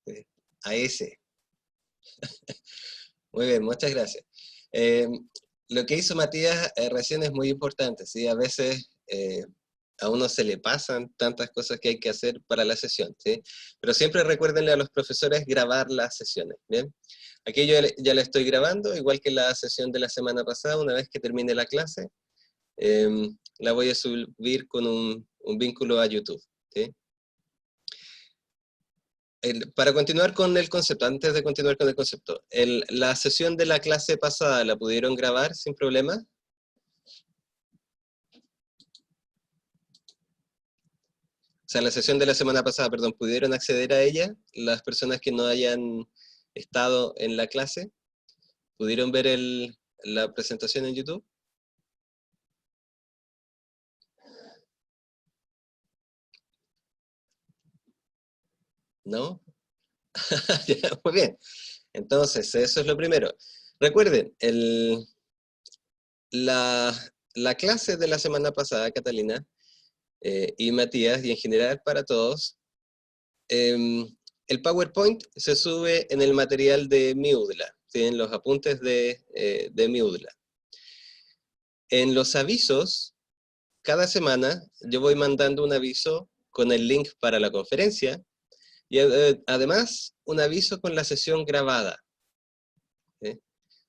Sí, a ese. Muy bien, muchas gracias. Eh, lo que hizo Matías recién es muy importante, ¿sí? A veces a uno se le pasan tantas cosas que hay que hacer para la sesión, ¿sí? Pero siempre recuérdenle a los profesores grabar las sesiones, ¿bien? Aquí yo ya la estoy grabando, igual que la sesión de la semana pasada. Una vez que termine la clase, la voy a subir con un vínculo a YouTube, ¿sí? Para continuar con el concepto, antes de continuar con el concepto, la sesión de la clase pasada, ¿la pudieron grabar sin problema? O sea, la sesión de la semana pasada, perdón, ¿pudieron acceder a ella? Las personas que no hayan estado en la clase, ¿pudieron ver la presentación en YouTube? ¿No? Ya, muy bien. Entonces, eso es lo primero. Recuerden, la, la clase de la semana pasada, Catalina y Matías, y en general para todos, el PowerPoint se sube en el material de Moodle, ¿sí? En los apuntes de Moodle. En los avisos, cada semana yo voy mandando un aviso con el link para la conferencia y además un aviso con la sesión grabada, ¿sí?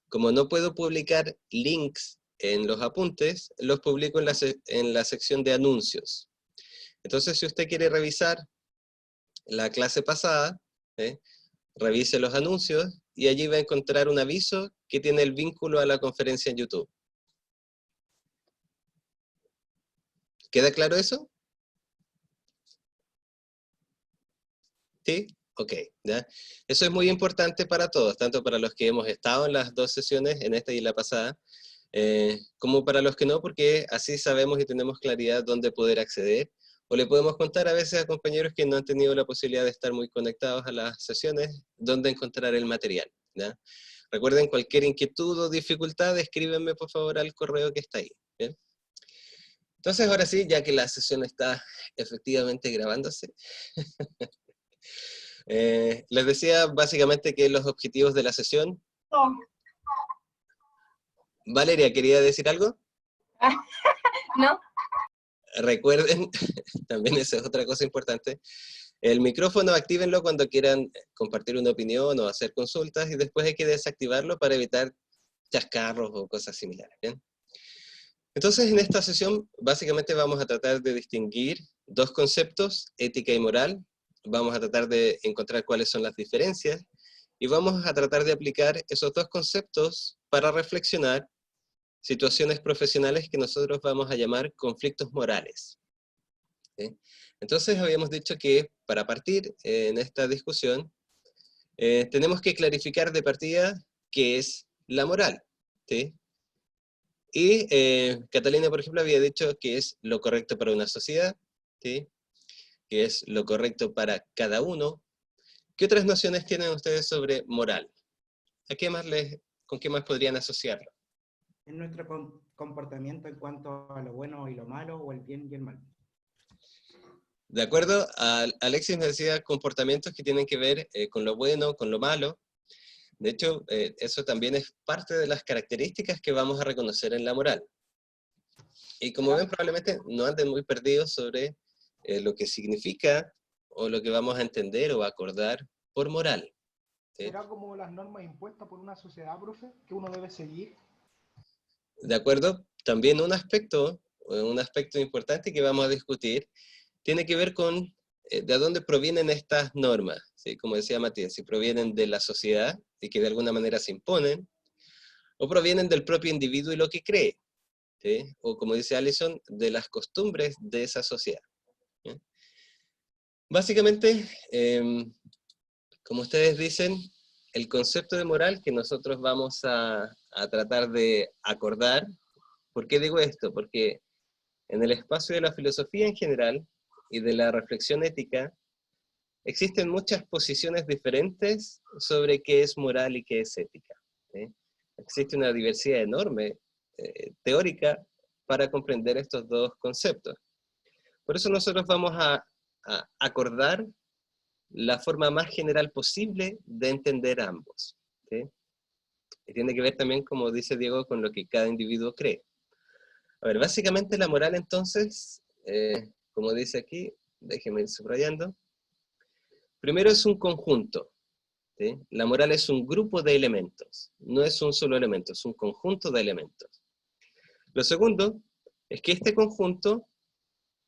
Como no puedo publicar links en los apuntes, los publico en la sección de anuncios. Entonces, si usted quiere revisar la clase pasada, ¿sí? Revise los anuncios y allí va a encontrar un aviso que tiene el vínculo a la conferencia en YouTube. ¿Queda claro eso? ¿Sí? Ok, ¿ya? Eso es muy importante para todos, tanto para los que hemos estado en las dos sesiones, en esta y la pasada, como para los que no, porque así sabemos y tenemos claridad dónde poder acceder, o le podemos contar a veces a compañeros que no han tenido la posibilidad de estar muy conectados a las sesiones, dónde encontrar el material, ¿ya? Recuerden, cualquier inquietud o dificultad, escríbenme por favor al correo que está ahí, ¿bien? Entonces ahora sí, ya que la sesión está efectivamente grabándose, les decía básicamente que los objetivos de la sesión. Valeria, ¿quería decir algo? ¿No? Recuerden, también esa es otra cosa importante, el micrófono actívenlo cuando quieran compartir una opinión o hacer consultas, y después hay que desactivarlo para evitar chascarros o cosas similares, ¿bien? Entonces, en esta sesión, básicamente vamos a tratar de distinguir dos conceptos, ética y moral. Vamos a tratar de encontrar cuáles son las diferencias, y vamos a tratar de aplicar esos dos conceptos para reflexionar situaciones profesionales que nosotros vamos a llamar conflictos morales, ¿sí? Entonces, habíamos dicho que para partir en esta discusión, tenemos que clarificar de partida qué es la moral, ¿sí? Y Catalina, por ejemplo, había dicho que es lo correcto para una sociedad, ¿sí? Que es lo correcto para cada uno. ¿Qué otras nociones tienen ustedes sobre moral? ¿Con qué más podrían asociarlo? Es nuestro comportamiento en cuanto a lo bueno y lo malo, o el bien y el mal. De acuerdo, Alexis me decía comportamientos que tienen que ver con lo bueno, con lo malo. De hecho, eso también es parte de las características que vamos a reconocer en la moral. Y como ven, probablemente no anden muy perdidos sobre lo que significa o lo que vamos a entender o acordar por moral, ¿sí? ¿Será como las normas impuestas por una sociedad, profe, que uno debe seguir? De acuerdo, también un aspecto importante que vamos a discutir tiene que ver con de dónde provienen estas normas, ¿sí? Como decía Matías, si provienen de la sociedad y que de alguna manera se imponen, o provienen del propio individuo y lo que cree, ¿sí? O como dice Allison, de las costumbres de esa sociedad, ¿sí? Básicamente, como ustedes dicen, el concepto de moral que nosotros vamos a tratar de acordar. ¿Por qué digo esto? Porque en el espacio de la filosofía en general y de la reflexión ética, existen muchas posiciones diferentes sobre qué es moral y qué es ética, ¿sí? Existe una diversidad enorme teórica para comprender estos dos conceptos. Por eso nosotros vamos a acordar la forma más general posible de entender ambos. ¿Sí? Y tiene que ver también, como dice Diego, con lo que cada individuo cree. A ver, básicamente la moral entonces, como dice aquí, déjenme ir subrayando. Primero es un conjunto. ¿Sí? La moral es un grupo de elementos, no es un solo elemento, es un conjunto de elementos. Lo segundo es que este conjunto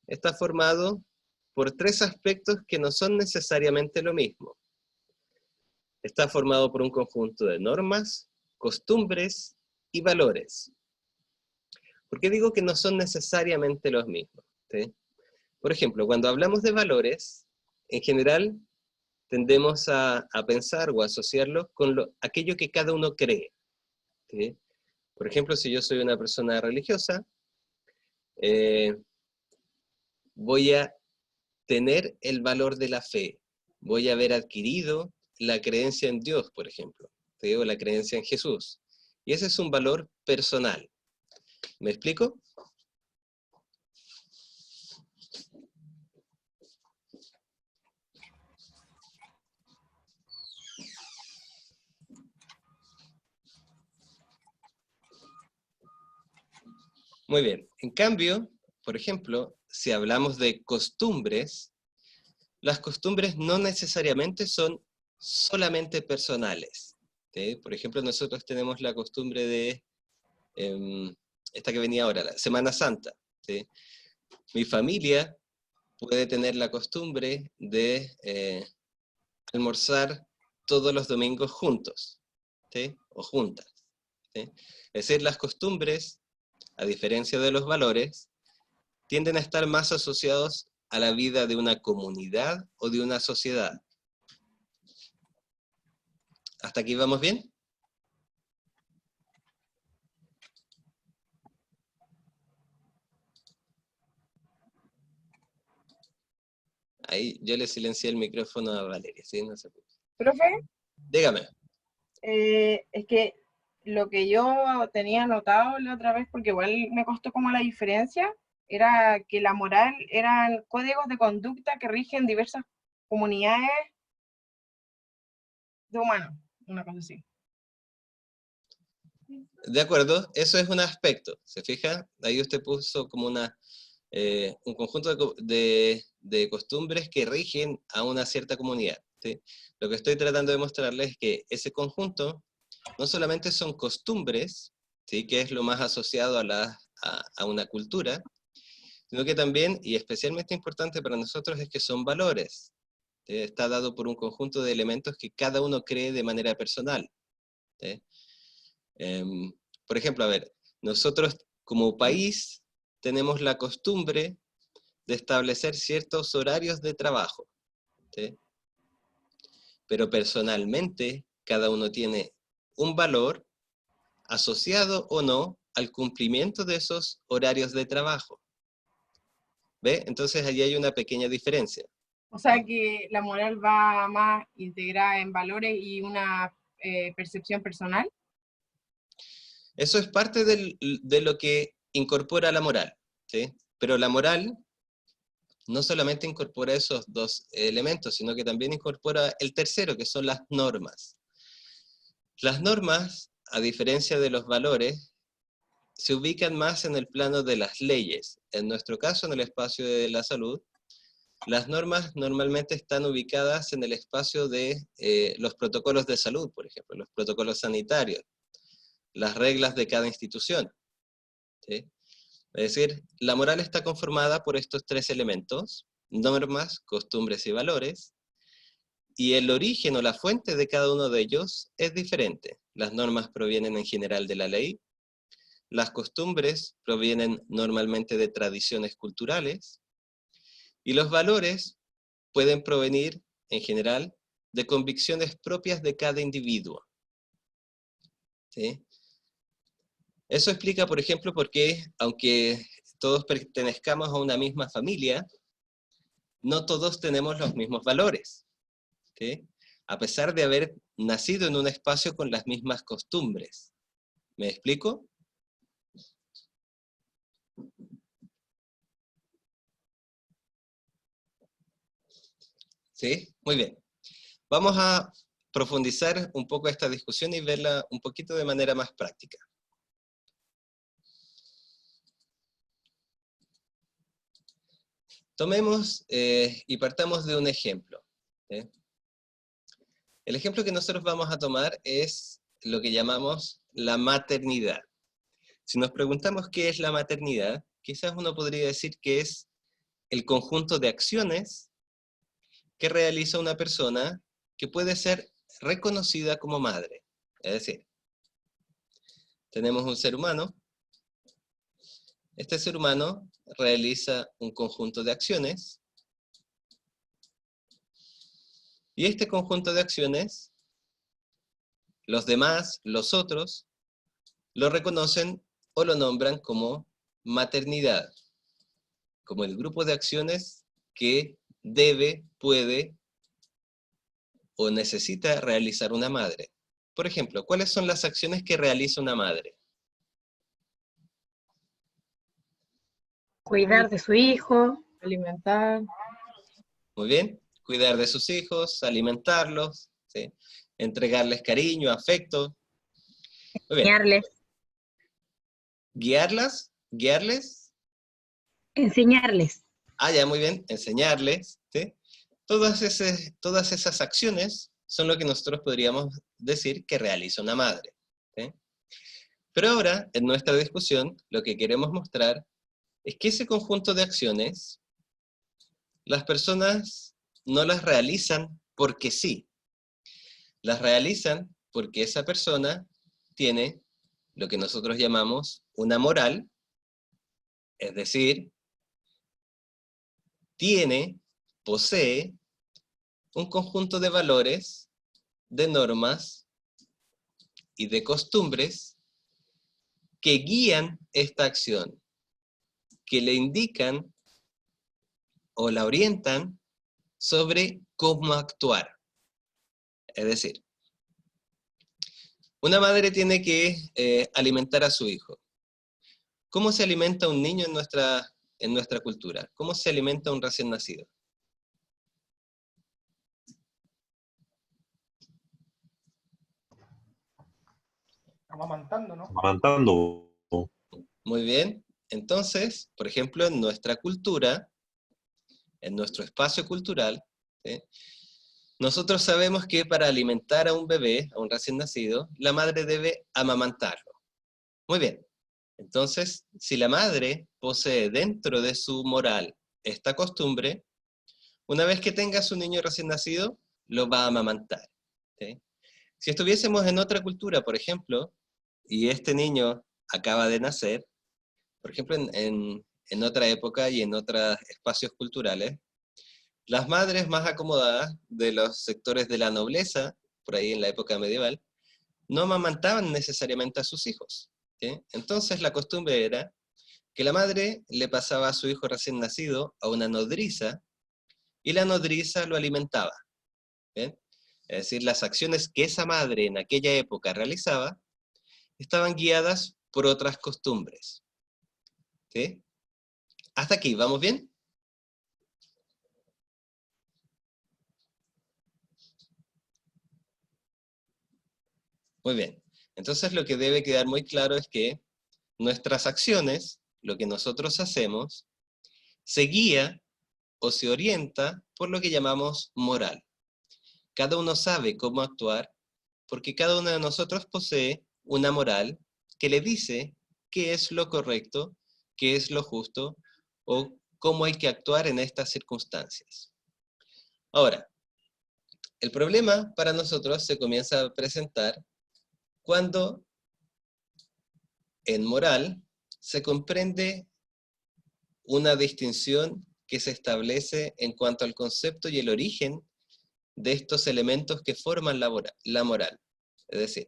está formado por tres aspectos que no son necesariamente lo mismo. Está formado por un conjunto de normas, costumbres y valores. ¿Por qué digo que no son necesariamente los mismos? ¿Sí? Por ejemplo, cuando hablamos de valores, en general tendemos a pensar o asociarlos con aquello que cada uno cree. ¿Sí? Por ejemplo, si yo soy una persona religiosa, voy a tener el valor de la fe, voy a haber adquirido la creencia en Dios, por ejemplo, ¿sí? O la creencia en Jesús. Y ese es un valor personal. ¿Me explico? Muy bien. En cambio, por ejemplo, si hablamos de costumbres, las costumbres no necesariamente son solamente personales. ¿Sí? Por ejemplo, nosotros tenemos la costumbre de, esta que venía ahora, la Semana Santa. ¿Sí? Mi familia puede tener la costumbre de almorzar todos los domingos juntos, ¿sí? O juntas. ¿Sí? Es decir, las costumbres, a diferencia de los valores, tienden a estar más asociados a la vida de una comunidad o de una sociedad. ¿Hasta aquí vamos bien? Ahí yo le silencié el micrófono a Valeria, ¿sí? No se preocupe. Profe, Dígame. es que lo que yo tenía anotado la otra vez, porque igual me costó como la diferencia, era que la moral eran códigos de conducta que rigen diversas comunidades de humanos, una cosa así. De acuerdo, eso es un aspecto, ¿se fija? Ahí usted puso como un conjunto de costumbres que rigen a una cierta comunidad. ¿Sí? Lo que estoy tratando de mostrarles es que ese conjunto no solamente son costumbres, ¿sí? Que es lo más asociado a una cultura, sino que también, y especialmente importante para nosotros, es que son valores. ¿Sí? Está dado por un conjunto de elementos que cada uno cree de manera personal. ¿Sí? Por ejemplo, a ver, nosotros como país tenemos la costumbre de establecer ciertos horarios de trabajo, ¿sí? Pero personalmente cada uno tiene un valor asociado o no al cumplimiento de esos horarios de trabajo. ¿Ve? Entonces allí hay una pequeña diferencia. O sea que la moral va más integrada en valores y una percepción personal. Eso es parte de lo que incorpora la moral, ¿sí? Pero la moral no solamente incorpora esos dos elementos, sino que también incorpora el tercero, que son las normas. Las normas, a diferencia de los valores, se ubican más en el plano de las leyes. En nuestro caso, en el espacio de la salud, las normas normalmente están ubicadas en el espacio de los protocolos de salud, por ejemplo, los protocolos sanitarios, las reglas de cada institución. ¿Sí? Es decir, la moral está conformada por estos tres elementos: normas, costumbres y valores, y el origen o la fuente de cada uno de ellos es diferente. Las normas provienen en general de la ley, las costumbres provienen normalmente de tradiciones culturales, y los valores pueden provenir, en general, de convicciones propias de cada individuo. ¿Sí? Eso explica, por ejemplo, por qué, aunque todos pertenezcamos a una misma familia, no todos tenemos los mismos valores. ¿Sí? A pesar de haber nacido en un espacio con las mismas costumbres. ¿Me explico? ¿Sí? Muy bien. Vamos a profundizar un poco esta discusión y verla un poquito de manera más práctica. Tomemos y partamos de un ejemplo. ¿Sí? El ejemplo que nosotros vamos a tomar es lo que llamamos la maternidad. Si nos preguntamos qué es la maternidad, quizás uno podría decir que es el conjunto de acciones que realiza una persona que puede ser reconocida como madre. Es decir, tenemos un ser humano. Este ser humano realiza un conjunto de acciones. Y este conjunto de acciones, los demás, los otros, lo reconocen o lo nombran como maternidad, como el grupo de acciones que debe, puede o necesita realizar una madre. Por ejemplo, ¿cuáles son las acciones que realiza una madre? Cuidar de su hijo. Alimentar, Muy bien, cuidar de sus hijos, alimentarlos, ¿sí? Entregarles cariño, afecto. Muy bien, Enseñarles. guiarlas, guiarles. Enseñarles. Ah, ya, muy bien, enseñarles, ¿sí? Todas esas acciones son lo que nosotros podríamos decir que realiza una madre, ¿sí? Pero ahora, en nuestra discusión, lo que queremos mostrar es que ese conjunto de acciones, las personas no las realizan porque sí. Las realizan porque esa persona tiene lo que nosotros llamamos una moral, es decir, posee un conjunto de valores, de normas y de costumbres que guían esta acción, que le indican o la orientan sobre cómo actuar. Es decir, una madre tiene que alimentar a su hijo. ¿Cómo se alimenta un niño en nuestra cultura? ¿Cómo se alimenta un recién nacido? Amamantando, ¿no? Amamantando. Muy bien. Entonces, por ejemplo, en nuestra cultura, en nuestro espacio cultural, ¿sí? Nosotros sabemos que para alimentar a un bebé, a un recién nacido, la madre debe amamantarlo. Muy bien. Entonces, si la madre posee dentro de su moral esta costumbre, una vez que tenga a su niño recién nacido, lo va a amamantar, ¿sí? Si estuviésemos en otra cultura, por ejemplo, y este niño acaba de nacer, por ejemplo, en otra época y en otros espacios culturales, las madres más acomodadas de los sectores de la nobleza, por ahí en la época medieval, no amamantaban necesariamente a sus hijos, ¿sí? Entonces la costumbre era que la madre le pasaba a su hijo recién nacido a una nodriza, y la nodriza lo alimentaba, ¿sí? Es decir, las acciones que esa madre en aquella época realizaba estaban guiadas por otras costumbres, ¿sí? ¿Hasta aquí vamos bien? Muy bien. Entonces lo que debe quedar muy claro es que nuestras acciones, lo que nosotros hacemos, se guía o se orienta por lo que llamamos moral. Cada uno sabe cómo actuar porque cada uno de nosotros posee una moral que le dice qué es lo correcto, qué es lo justo o cómo hay que actuar en estas circunstancias. Ahora, el problema para nosotros se comienza a presentar cuando en moral se comprende una distinción que se establece en cuanto al concepto y el origen de estos elementos que forman la moral. Es decir,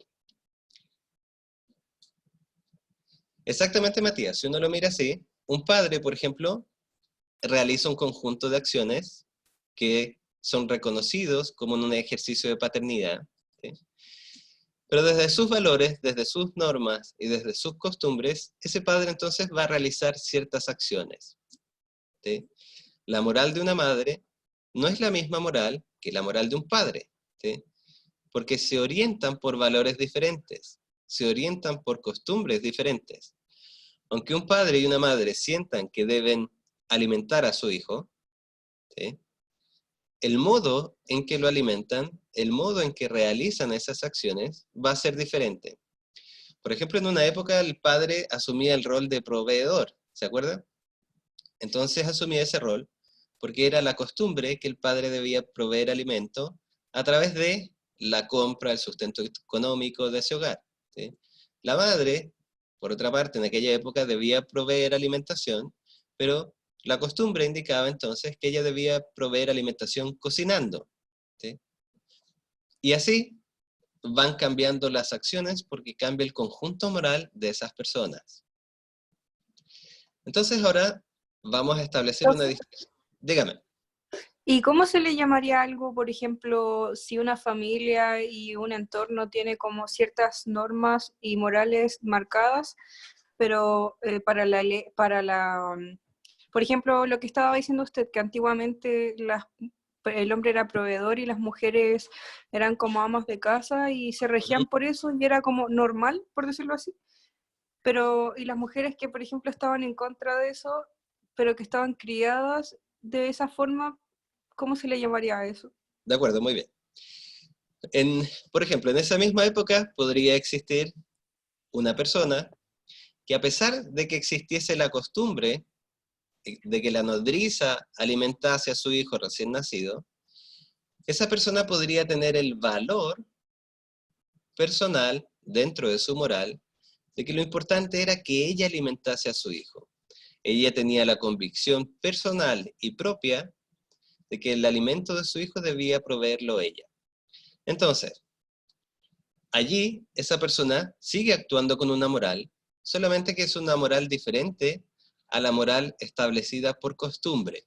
exactamente, Matías, si uno lo mira así, un padre, por ejemplo, realiza un conjunto de acciones que son reconocidos como en un ejercicio de paternidad, ¿sí? Pero desde sus valores, desde sus normas y desde sus costumbres, ese padre entonces va a realizar ciertas acciones, ¿sí? La moral de una madre no es la misma moral que la moral de un padre, ¿sí? Porque se orientan por valores diferentes, se orientan por costumbres diferentes. Aunque un padre y una madre sientan que deben alimentar a su hijo, ¿sí? El modo en que lo alimentan, el modo en que realizan esas acciones va a ser diferente. Por ejemplo, en una época el padre asumía el rol de proveedor, ¿se acuerdan? Entonces asumía ese rol porque era la costumbre que el padre debía proveer alimento a través de la compra, el sustento económico de ese hogar, ¿sí? La madre, por otra parte, en aquella época debía proveer alimentación, pero la costumbre indicaba entonces que ella debía proveer alimentación cocinando, ¿sí? Y así van cambiando las acciones porque cambia el conjunto moral de esas personas. Entonces ahora vamos a establecer una distinción. Dígame. ¿Y cómo se le llamaría algo, por ejemplo, si una familia y un entorno tiene como ciertas normas y morales marcadas, pero por ejemplo, lo que estaba diciendo usted, que antiguamente el hombre era proveedor y las mujeres eran como amas de casa y se regían por eso y era como normal, por decirlo así, y las mujeres que, por ejemplo, estaban en contra de eso, pero que estaban criadas de esa forma, ¿cómo se le llamaría a eso? De acuerdo, muy bien. Por ejemplo, en esa misma época podría existir una persona que, a pesar de que existiese la costumbre de que la nodriza alimentase a su hijo recién nacido, esa persona podría tener el valor personal dentro de su moral de que lo importante era que ella alimentase a su hijo. Ella tenía la convicción personal y propia de que el alimento de su hijo debía proveerlo ella. Entonces, allí esa persona sigue actuando con una moral, solamente que es una moral diferente a la moral establecida por costumbre,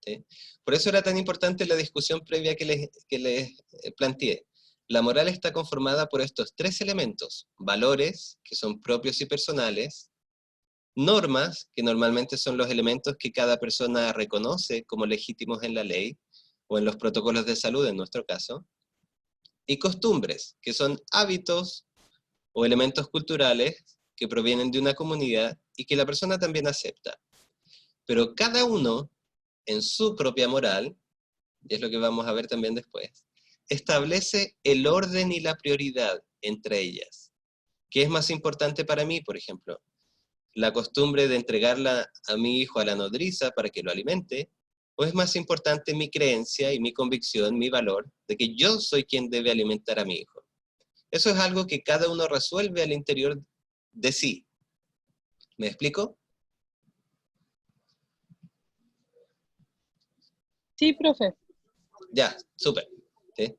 ¿sí? Por eso era tan importante la discusión previa que les planteé. La moral está conformada por estos tres elementos: valores, que son propios y personales; normas, que normalmente son los elementos que cada persona reconoce como legítimos en la ley, o en los protocolos de salud en nuestro caso; y costumbres, que son hábitos o elementos culturales que provienen de una comunidad y que la persona también acepta. Pero cada uno, en su propia moral, y es lo que vamos a ver también después, establece el orden y la prioridad entre ellas. ¿Qué es más importante para mí, por ejemplo? ¿La costumbre de entregarla a mi hijo a la nodriza para que lo alimente? ¿O es más importante mi creencia y mi convicción, mi valor, de que yo soy quien debe alimentar a mi hijo? Eso es algo que cada uno resuelve al interior de sí. ¿Me explico? Sí, profe. Ya, súper. ¿Sí?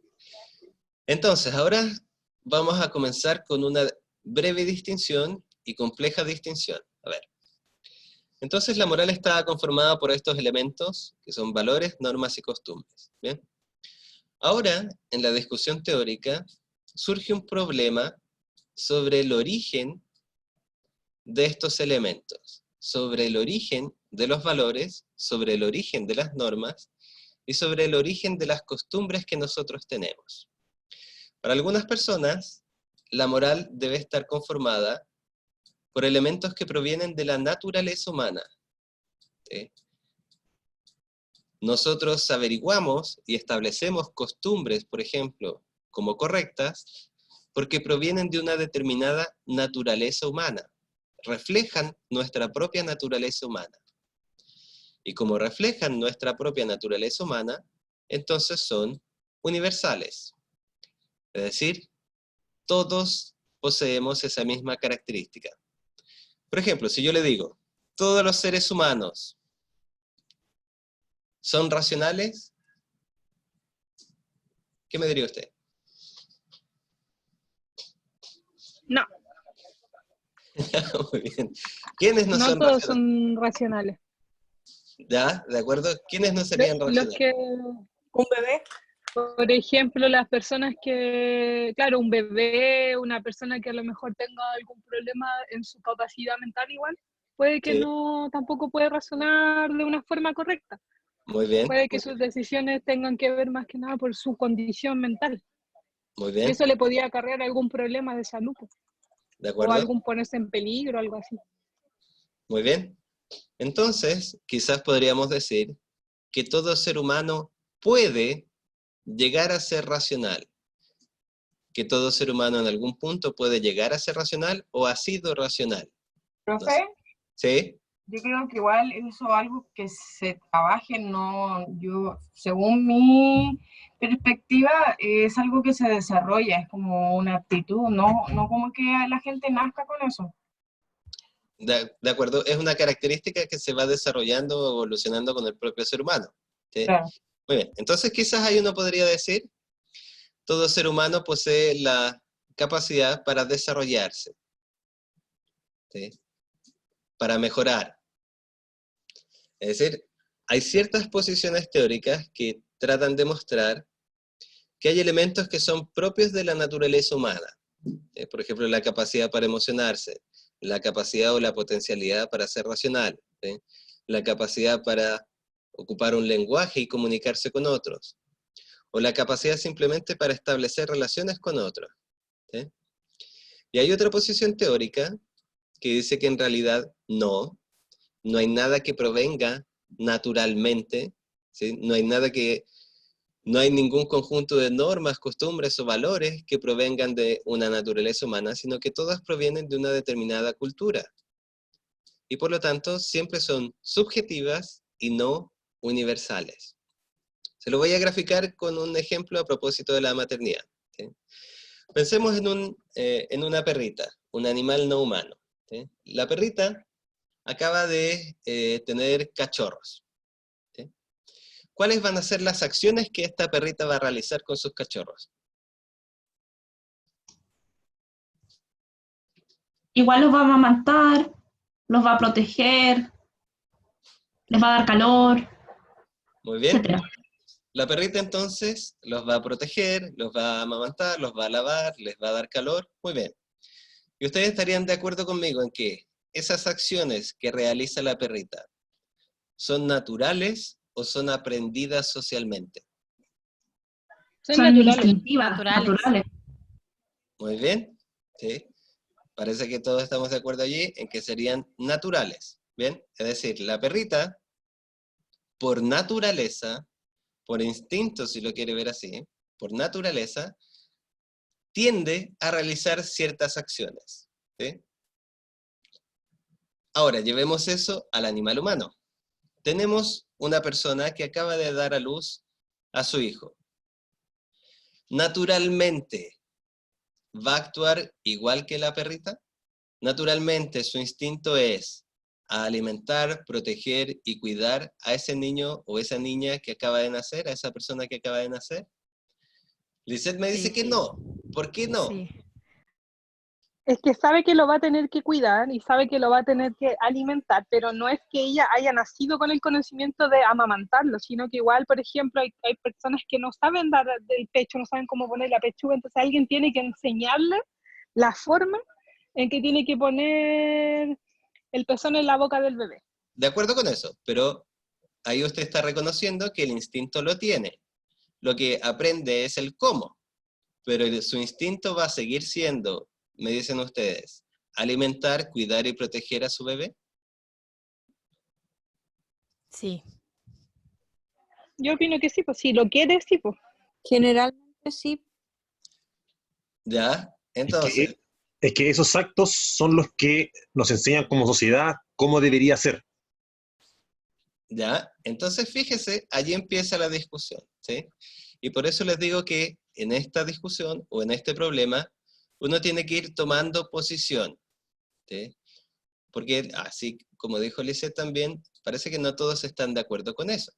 Entonces, ahora vamos a comenzar con una breve distinción y compleja distinción. A ver. Entonces, la moral está conformada por estos elementos, que son valores, normas y costumbres. ¿Bien? Ahora, en la discusión teórica, surge un problema sobre el origen de estos elementos, sobre el origen de los valores, sobre el origen de las normas y sobre el origen de las costumbres que nosotros tenemos. Para algunas personas, la moral debe estar conformada por elementos que provienen de la naturaleza humana, ¿sí? Nosotros averiguamos y establecemos costumbres, por ejemplo, como correctas, porque provienen de una determinada naturaleza humana, reflejan nuestra propia naturaleza humana. Y como reflejan nuestra propia naturaleza humana, entonces son universales. Es decir, todos poseemos esa misma característica. Por ejemplo, si yo le digo, todos los seres humanos son racionales, ¿qué me diría usted? No, Muy bien. ¿Quiénes no no son todos racionales? son racionales. ¿Ya? ¿De acuerdo? ¿Quiénes no serían Los racionales? que, ¿Un bebé? por ejemplo, las personas que, claro, un bebé, una persona que a lo mejor tenga algún problema en su capacidad mental igual, puede que Sí. no tampoco puede razonar de una forma correcta. Muy bien, Puede que sus decisiones tengan que ver más que nada por su condición mental. muy Y bien, eso le podía acarrear algún problema de salud, pues, ¿de o acuerdo? algún ponerse en peligro, algo así. Muy bien. Entonces, quizás podríamos decir que todo ser humano puede llegar a ser racional, que todo ser humano en algún punto puede llegar a ser racional o ha sido racional. No Profe, sé. ¿Sí? yo creo que igual eso es algo que se trabaje, no, yo, según mi perspectiva, es algo que se desarrolla, es como una actitud, no como que la gente nazca con eso. De acuerdo, es una característica que se va desarrollando o evolucionando con el propio ser humano. ¿Sí? Claro. Muy bien, entonces quizás ahí uno podría decir, todo ser humano posee la capacidad para desarrollarse, ¿sí? Para mejorar. Es decir, hay ciertas posiciones teóricas que tratan de mostrar que hay elementos que son propios de la naturaleza humana. Por ejemplo, la capacidad para emocionarse, la capacidad o la potencialidad para ser racional, ¿sí? La capacidad para ocupar un lenguaje y comunicarse con otros, o la capacidad simplemente para establecer relaciones con otros, ¿sí? Y hay otra posición teórica que dice que en realidad no hay nada que provenga naturalmente, ¿sí? No hay ningún conjunto de normas, costumbres o valores que provengan de una naturaleza humana, sino que todas provienen de una determinada cultura. Y por lo tanto, siempre son subjetivas y no universales. Se lo voy a graficar con un ejemplo a propósito de la maternidad, ¿sí? Pensemos en una perrita, un animal no humano, ¿sí? La perrita acaba de tener cachorros, ¿sí? ¿Cuáles van a ser las acciones que esta perrita va a realizar con sus cachorros? Igual los va a amamantar, los va a proteger, les va a dar calor, Muy bien. etcétera. La perrita entonces los va a proteger, los va a amamantar, los va a lavar, les va a dar calor. Muy bien. ¿Y ustedes estarían de acuerdo conmigo en que esas acciones que realiza la perrita son naturales o son aprendidas socialmente? Son Son naturales. instintivas, Naturales. naturales. Muy bien. ¿Sí? Parece que todos estamos de acuerdo allí en que serían naturales. ¿Bien? Es decir, la perrita, por naturaleza, por instinto, si lo quiere ver así, por naturaleza, tiende a realizar ciertas acciones, ¿sí? Ahora, llevemos eso al animal humano. Tenemos una persona que acaba de dar a luz a su hijo. Naturalmente, ¿va a actuar igual que la perrita? Naturalmente, su instinto es alimentar, proteger y cuidar a ese niño o esa niña que acaba de nacer, a esa persona que acaba de nacer. Lisette me dice Sí. que no. ¿Por qué no? Sí. Es que sabe que lo va a tener que cuidar y sabe que lo va a tener que alimentar, pero no es que ella haya nacido con el conocimiento de amamantarlo, sino que igual, por ejemplo, hay personas que no saben dar del pecho, no saben cómo poner la pechuga, entonces alguien tiene que enseñarle la forma en que tiene que poner el pezón en la boca del bebé. De acuerdo con eso, pero ahí usted está reconociendo que el instinto lo tiene. Lo que aprende es el cómo, pero su instinto va a seguir siendo, me dicen ustedes, alimentar, cuidar y proteger a su bebé. Sí. Yo opino que sí, pues si lo quiere, sí, pues. Generalmente sí. ¿Ya? Es Entonces, es que esos actos son los que nos enseñan como sociedad cómo debería ser. ¿ya? Entonces fíjese, allí empieza la discusión, ¿sí? Y por eso les digo que en esta discusión o en este problema, uno tiene que ir tomando posición, ¿sí? Porque así como dijo Lisette también, parece que no todos están de acuerdo con eso.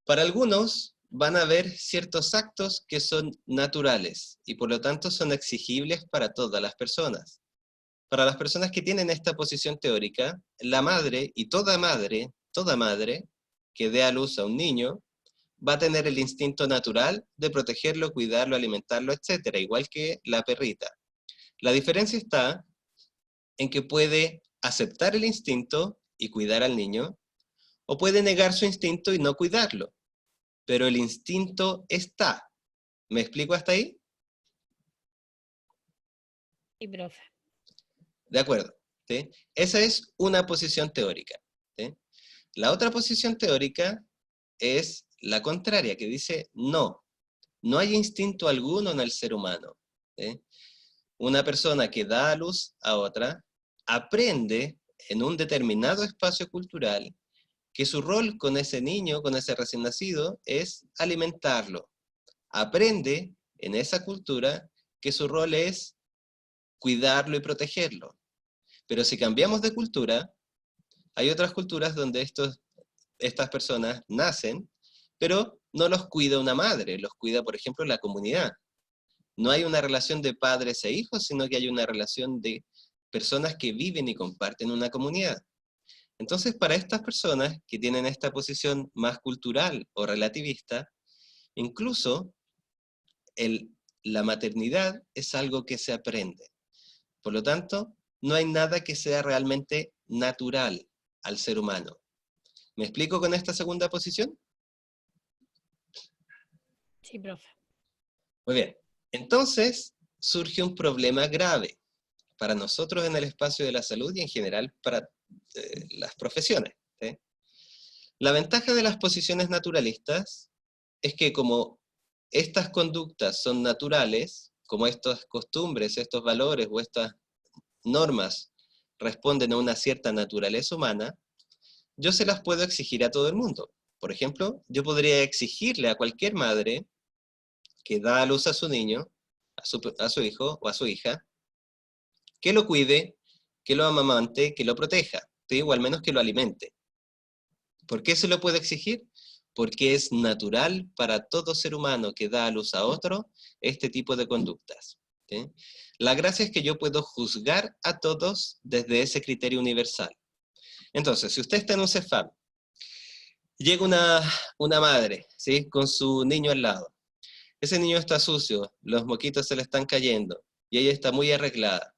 Para algunos van a haber ciertos actos que son naturales y por lo tanto son exigibles para todas las personas. Para las personas que tienen esta posición teórica, la madre y toda madre que dé a luz a un niño, va a tener el instinto natural de protegerlo, cuidarlo, alimentarlo, etc., igual que la perrita. La diferencia está en que puede aceptar el instinto y cuidar al niño, O puede negar su instinto y no cuidarlo. Pero el instinto está. ¿Me explico hasta ahí? Sí, profe. De acuerdo. ¿Sí? Esa es una posición teórica. ¿Sí? La otra posición teórica es la contraria, que dice no hay instinto alguno en el ser humano. ¿Sí? Una persona que da a luz a otra aprende en un determinado espacio cultural que su rol con ese niño, con ese recién nacido, es alimentarlo. Aprende en esa cultura que su rol es cuidarlo y protegerlo. Pero si cambiamos de cultura, hay otras culturas donde estas personas nacen, pero no los cuida una madre, los cuida, por ejemplo, la comunidad. No hay una relación de padres e hijos, sino que hay una relación de personas que viven y comparten una comunidad. Entonces, para estas personas que tienen esta posición más cultural o relativista, incluso la maternidad es algo que se aprende. Por lo tanto, no hay nada que sea realmente natural al ser humano. ¿Me explico con esta segunda posición? Sí, profe. Muy bien. Entonces, surge un problema grave para nosotros en el espacio de la salud y en general para las profesiones. ¿Sí? La ventaja de las posiciones naturalistas es que como estas conductas son naturales, como estas costumbres, estos valores o estas normas responden a una cierta naturaleza humana, yo se las puedo exigir a todo el mundo. Por ejemplo, yo podría exigirle a cualquier madre que da a luz a su niño, a su hijo o a su hija, que lo cuide, que lo amamante, que lo proteja, ¿sí? O al menos que lo alimente. ¿Por qué se lo puede exigir? Porque es natural para todo ser humano que da a luz a otro este tipo de conductas. ¿Sí? La gracia es que yo puedo juzgar a todos desde ese criterio universal. Entonces, si usted está en un CEFAM, llega una madre, ¿sí? Con su niño al lado. Ese niño está sucio, los moquitos se le están cayendo, y ella está muy arreglada.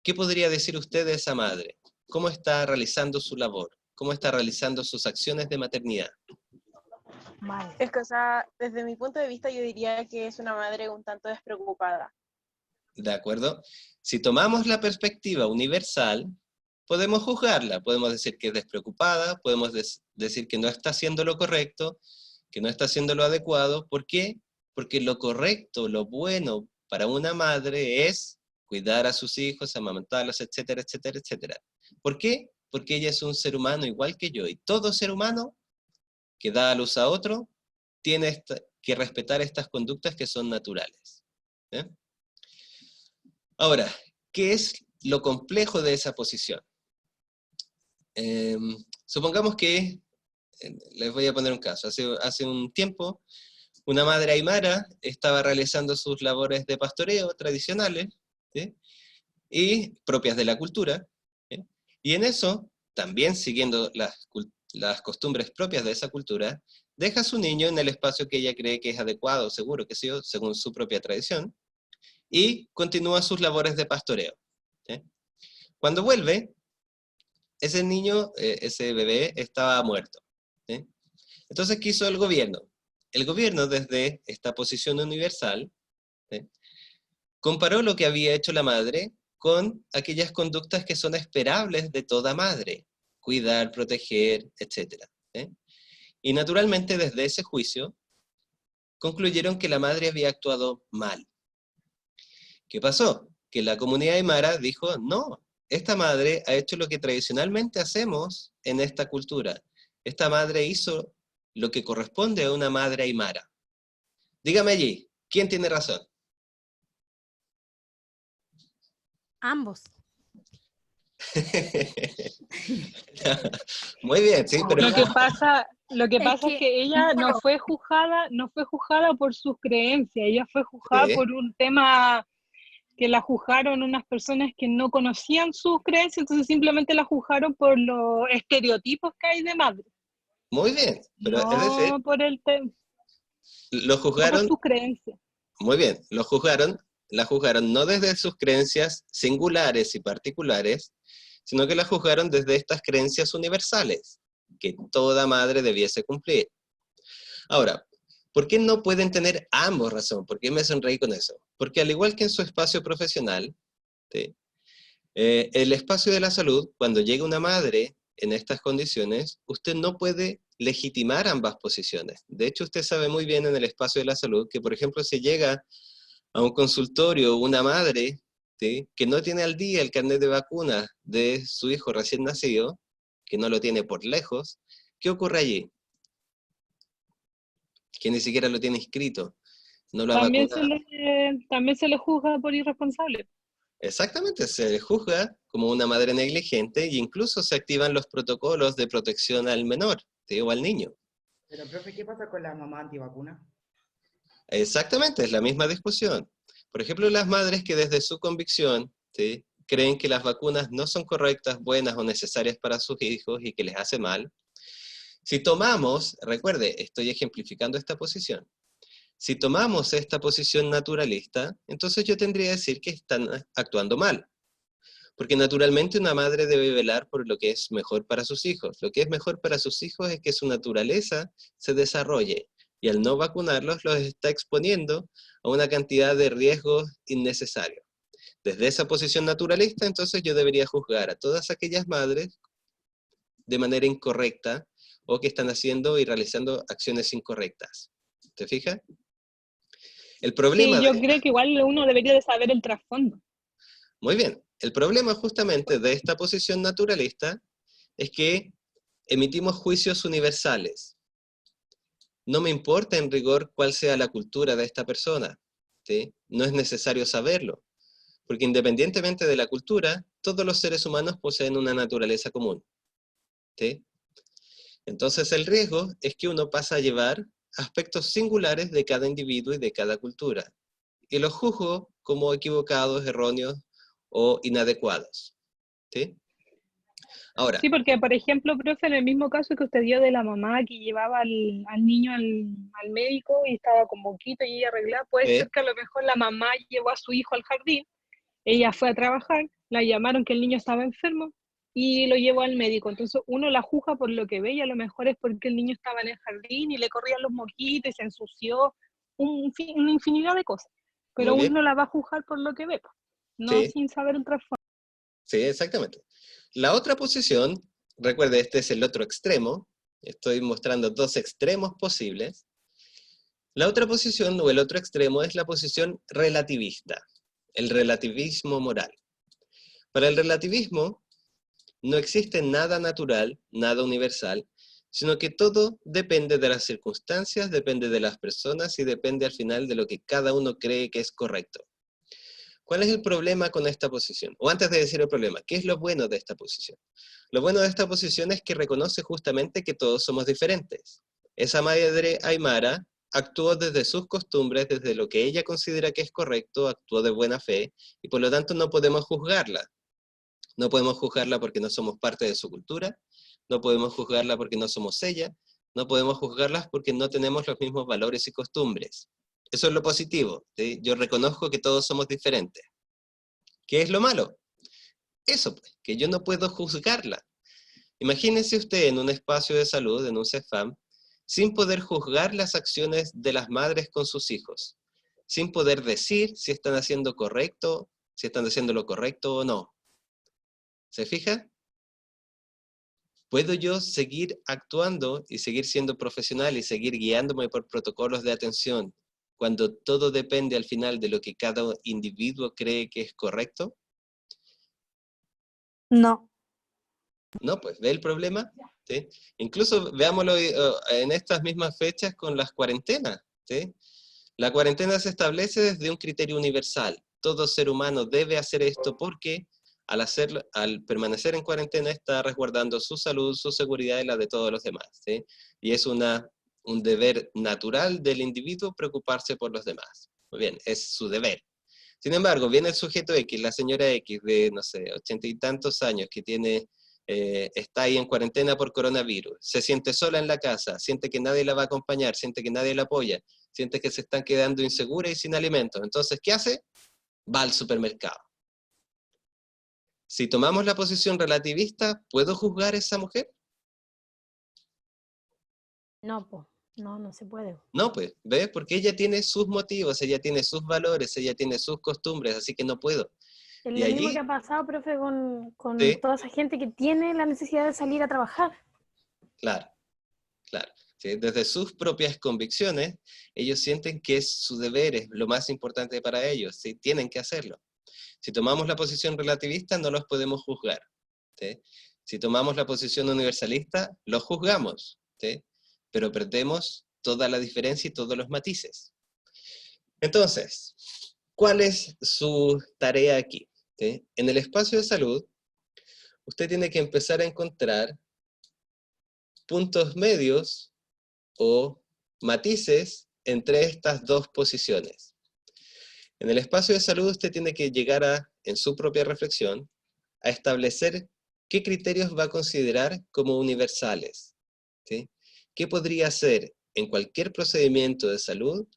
¿Qué podría decir usted de esa madre? ¿Cómo está realizando su labor? ¿Cómo está realizando sus acciones de maternidad? Mal. Es que, o sea, desde mi punto de vista yo diría que es una madre un tanto despreocupada. ¿De acuerdo? Si tomamos la perspectiva universal, podemos juzgarla, podemos decir que es despreocupada, podemos decir que no está haciendo lo correcto, que no está haciendo lo adecuado. ¿Por qué? Porque lo correcto, lo bueno para una madre es cuidar a sus hijos, amamantarlos, etcétera, etcétera, etcétera. ¿Por qué? Porque ella es un ser humano igual que yo, y todo ser humano que da a luz a otro tiene que respetar estas conductas que son naturales. ¿Eh? Ahora, ¿qué es lo complejo de esa posición? Supongamos que, les voy a poner un caso, hace un tiempo, una madre aymara estaba realizando sus labores de pastoreo tradicionales, ¿sí? Y propias de la cultura, ¿sí? Y en eso, también siguiendo las costumbres propias de esa cultura, deja a su niño en el espacio que ella cree que es adecuado, seguro que sí, según su propia tradición, y continúa sus labores de pastoreo. ¿Sí? Cuando vuelve, ese niño, ese bebé, estaba muerto. ¿Sí? Entonces, ¿qué hizo el gobierno? El gobierno, desde esta posición universal, ¿sí? Comparó lo que había hecho la madre con aquellas conductas que son esperables de toda madre: cuidar, proteger, etc. ¿Sí? Y naturalmente, desde ese juicio, concluyeron que la madre había actuado mal. ¿Qué pasó? Que la comunidad aymara dijo, no, esta madre ha hecho lo que tradicionalmente hacemos en esta cultura. Esta madre hizo lo que corresponde a una madre aymara. Dígame allí, ¿quién tiene razón? Ambos. Muy bien, sí, pero... Lo que pasa es que ella no fue juzgada por sus creencias, ella fue juzgada Sí. por un tema que la juzgaron unas personas que no conocían sus creencias, entonces simplemente la juzgaron por los estereotipos que hay de madre. Muy bien, pero No es decir, por el tema, lo no por juzgaron, sus creencias. muy bien, la juzgaron no desde sus creencias singulares y particulares, sino que la juzgaron desde estas creencias universales. que toda madre debiese cumplir. Ahora, ¿por qué no pueden tener ambos razón? ¿Por qué me sonreí con eso? Porque al igual que en su espacio profesional, ¿sí? El espacio de la salud, cuando llega una madre en estas condiciones, usted no puede legitimar ambas posiciones. De hecho, usted sabe muy bien en el espacio de la salud que, por ejemplo, si llega a un consultorio una madre, ¿sí?, que no tiene al día el carnet de vacuna de su hijo recién nacido, que no lo tiene por lejos, ¿qué ocurre allí? Que ni siquiera lo tiene inscrito, no lo ha vacunado. También se le juzga por irresponsable. Exactamente, se le juzga como una madre negligente e incluso se activan los protocolos de protección al menor, ¿sí?, o al niño. Pero, profe, ¿qué pasa con la mamá antivacuna? Exactamente, es la misma discusión. Por ejemplo, las madres que desde su convicción, ¿sí?, creen que las vacunas no son correctas, buenas o necesarias para sus hijos y que les hace mal. Si tomamos, recuerde, estoy ejemplificando esta posición. Si tomamos esta posición naturalista, entonces yo tendría que decir que están actuando mal. Porque naturalmente una madre debe velar por lo que es mejor para sus hijos. Lo que es mejor para sus hijos es que su naturaleza se desarrolle. Y al no vacunarlos, los está exponiendo a una cantidad de riesgos innecesarios. Desde esa posición naturalista, entonces yo debería juzgar a todas aquellas madres de manera incorrecta o que están haciendo y realizando acciones incorrectas. ¿Te fijas? El problema Sí, yo creo que igual uno debería de saber el trasfondo. Muy bien. El problema justamente de esta posición naturalista es que emitimos juicios universales. No me importa en rigor cuál sea la cultura de esta persona, ¿sí? No es necesario saberlo, porque independientemente de la cultura, todos los seres humanos poseen una naturaleza común, ¿sí? Entonces el riesgo es que uno pasa a llevar aspectos singulares de cada individuo y de cada cultura, y los juzgo como equivocados, erróneos o inadecuados, ¿sí? Ahora, Sí, porque por ejemplo, profe, en el mismo caso que usted dio de la mamá que llevaba al niño al médico y estaba con moquito y ella arreglada, puede ser que a lo mejor la mamá llevó a su hijo al jardín, ella fue a trabajar, la llamaron que el niño estaba enfermo y lo llevó al médico. Entonces uno la juzga por lo que ve y a lo mejor es porque el niño estaba en el jardín y le corrían los moquitos y se ensució, una infinidad de cosas. Pero muy bien, uno la va a juzgar por lo que ve, no sí, sin saber el trasfondo. sí, exactamente. La otra posición, recuerde, este es el otro extremo, estoy mostrando dos extremos posibles. La otra posición o el otro extremo es la posición relativista, el relativismo moral. Para el relativismo no existe nada natural, nada universal, sino que todo depende de las circunstancias, depende de las personas y depende al final de lo que cada uno cree que es correcto. ¿Cuál es el problema con esta posición? O antes de decir el problema, ¿qué es lo bueno de esta posición? Lo bueno de esta posición es que reconoce justamente que todos somos diferentes. Esa madre aymara actuó desde sus costumbres, desde lo que ella considera que es correcto, actuó de buena fe, y por lo tanto no podemos juzgarla. No podemos juzgarla porque no somos parte de su cultura, no podemos juzgarla porque no somos ella, no podemos juzgarlas porque no tenemos los mismos valores y costumbres. Eso es lo positivo, ¿sí? Yo reconozco que todos somos diferentes. ¿Qué es lo malo? Eso, pues, que yo no puedo juzgarla. Imagínese usted en un espacio de salud, en un CEFAM, sin poder juzgar las acciones de las madres con sus hijos, sin poder decir si están haciendo correcto, si están haciendo lo correcto o no. ¿Se fija? ¿Puedo yo seguir actuando y seguir siendo profesional y seguir guiándome por protocolos de atención cuando todo depende al final de lo que cada individuo cree que es correcto? No. No, pues, ¿ve el problema? ¿Sí? Incluso veámoslo en estas mismas fechas con las cuarentenas, ¿sí? La cuarentena se establece desde un criterio universal. Todo ser humano debe hacer esto porque al permanecer en cuarentena está resguardando su salud, su seguridad y la de todos los demás, ¿sí? Y es un deber natural del individuo preocuparse por los demás. Muy bien, es su deber. Sin embargo, viene el sujeto X, la señora X de, no sé, 80 y tantos años, que está ahí en cuarentena por coronavirus, se siente sola en la casa, siente que nadie la va a acompañar, siente que nadie la apoya, siente que se están quedando insegura y sin alimentos. Entonces, ¿qué hace? Va al supermercado. Si tomamos la posición relativista, ¿puedo juzgar a esa mujer? No, pues, no se puede. No, pues, ¿ves? Porque ella tiene sus motivos, ella tiene sus valores, ella tiene sus costumbres, así que no puedo. Es Y lo mismo que allí, ha pasado, profe, con sí, toda esa gente que tiene la necesidad de salir a trabajar. claro, claro. ¿Sí? Desde sus propias convicciones, ellos sienten que es su deber, es lo más importante para ellos, ¿sí? Tienen que hacerlo. Si tomamos la posición relativista, no los podemos juzgar, ¿sí? Si tomamos la posición universalista, los juzgamos, ¿sí? Pero perdemos toda la diferencia y todos los matices. Entonces, ¿cuál es su tarea aquí? ¿Sí? En el espacio de salud, usted tiene que empezar a encontrar puntos medios o matices entre estas dos posiciones. En el espacio de salud usted tiene que llegar a, en su propia reflexión, a establecer qué criterios va a considerar como universales, ¿sí? ¿Qué podría ser en cualquier procedimiento de salud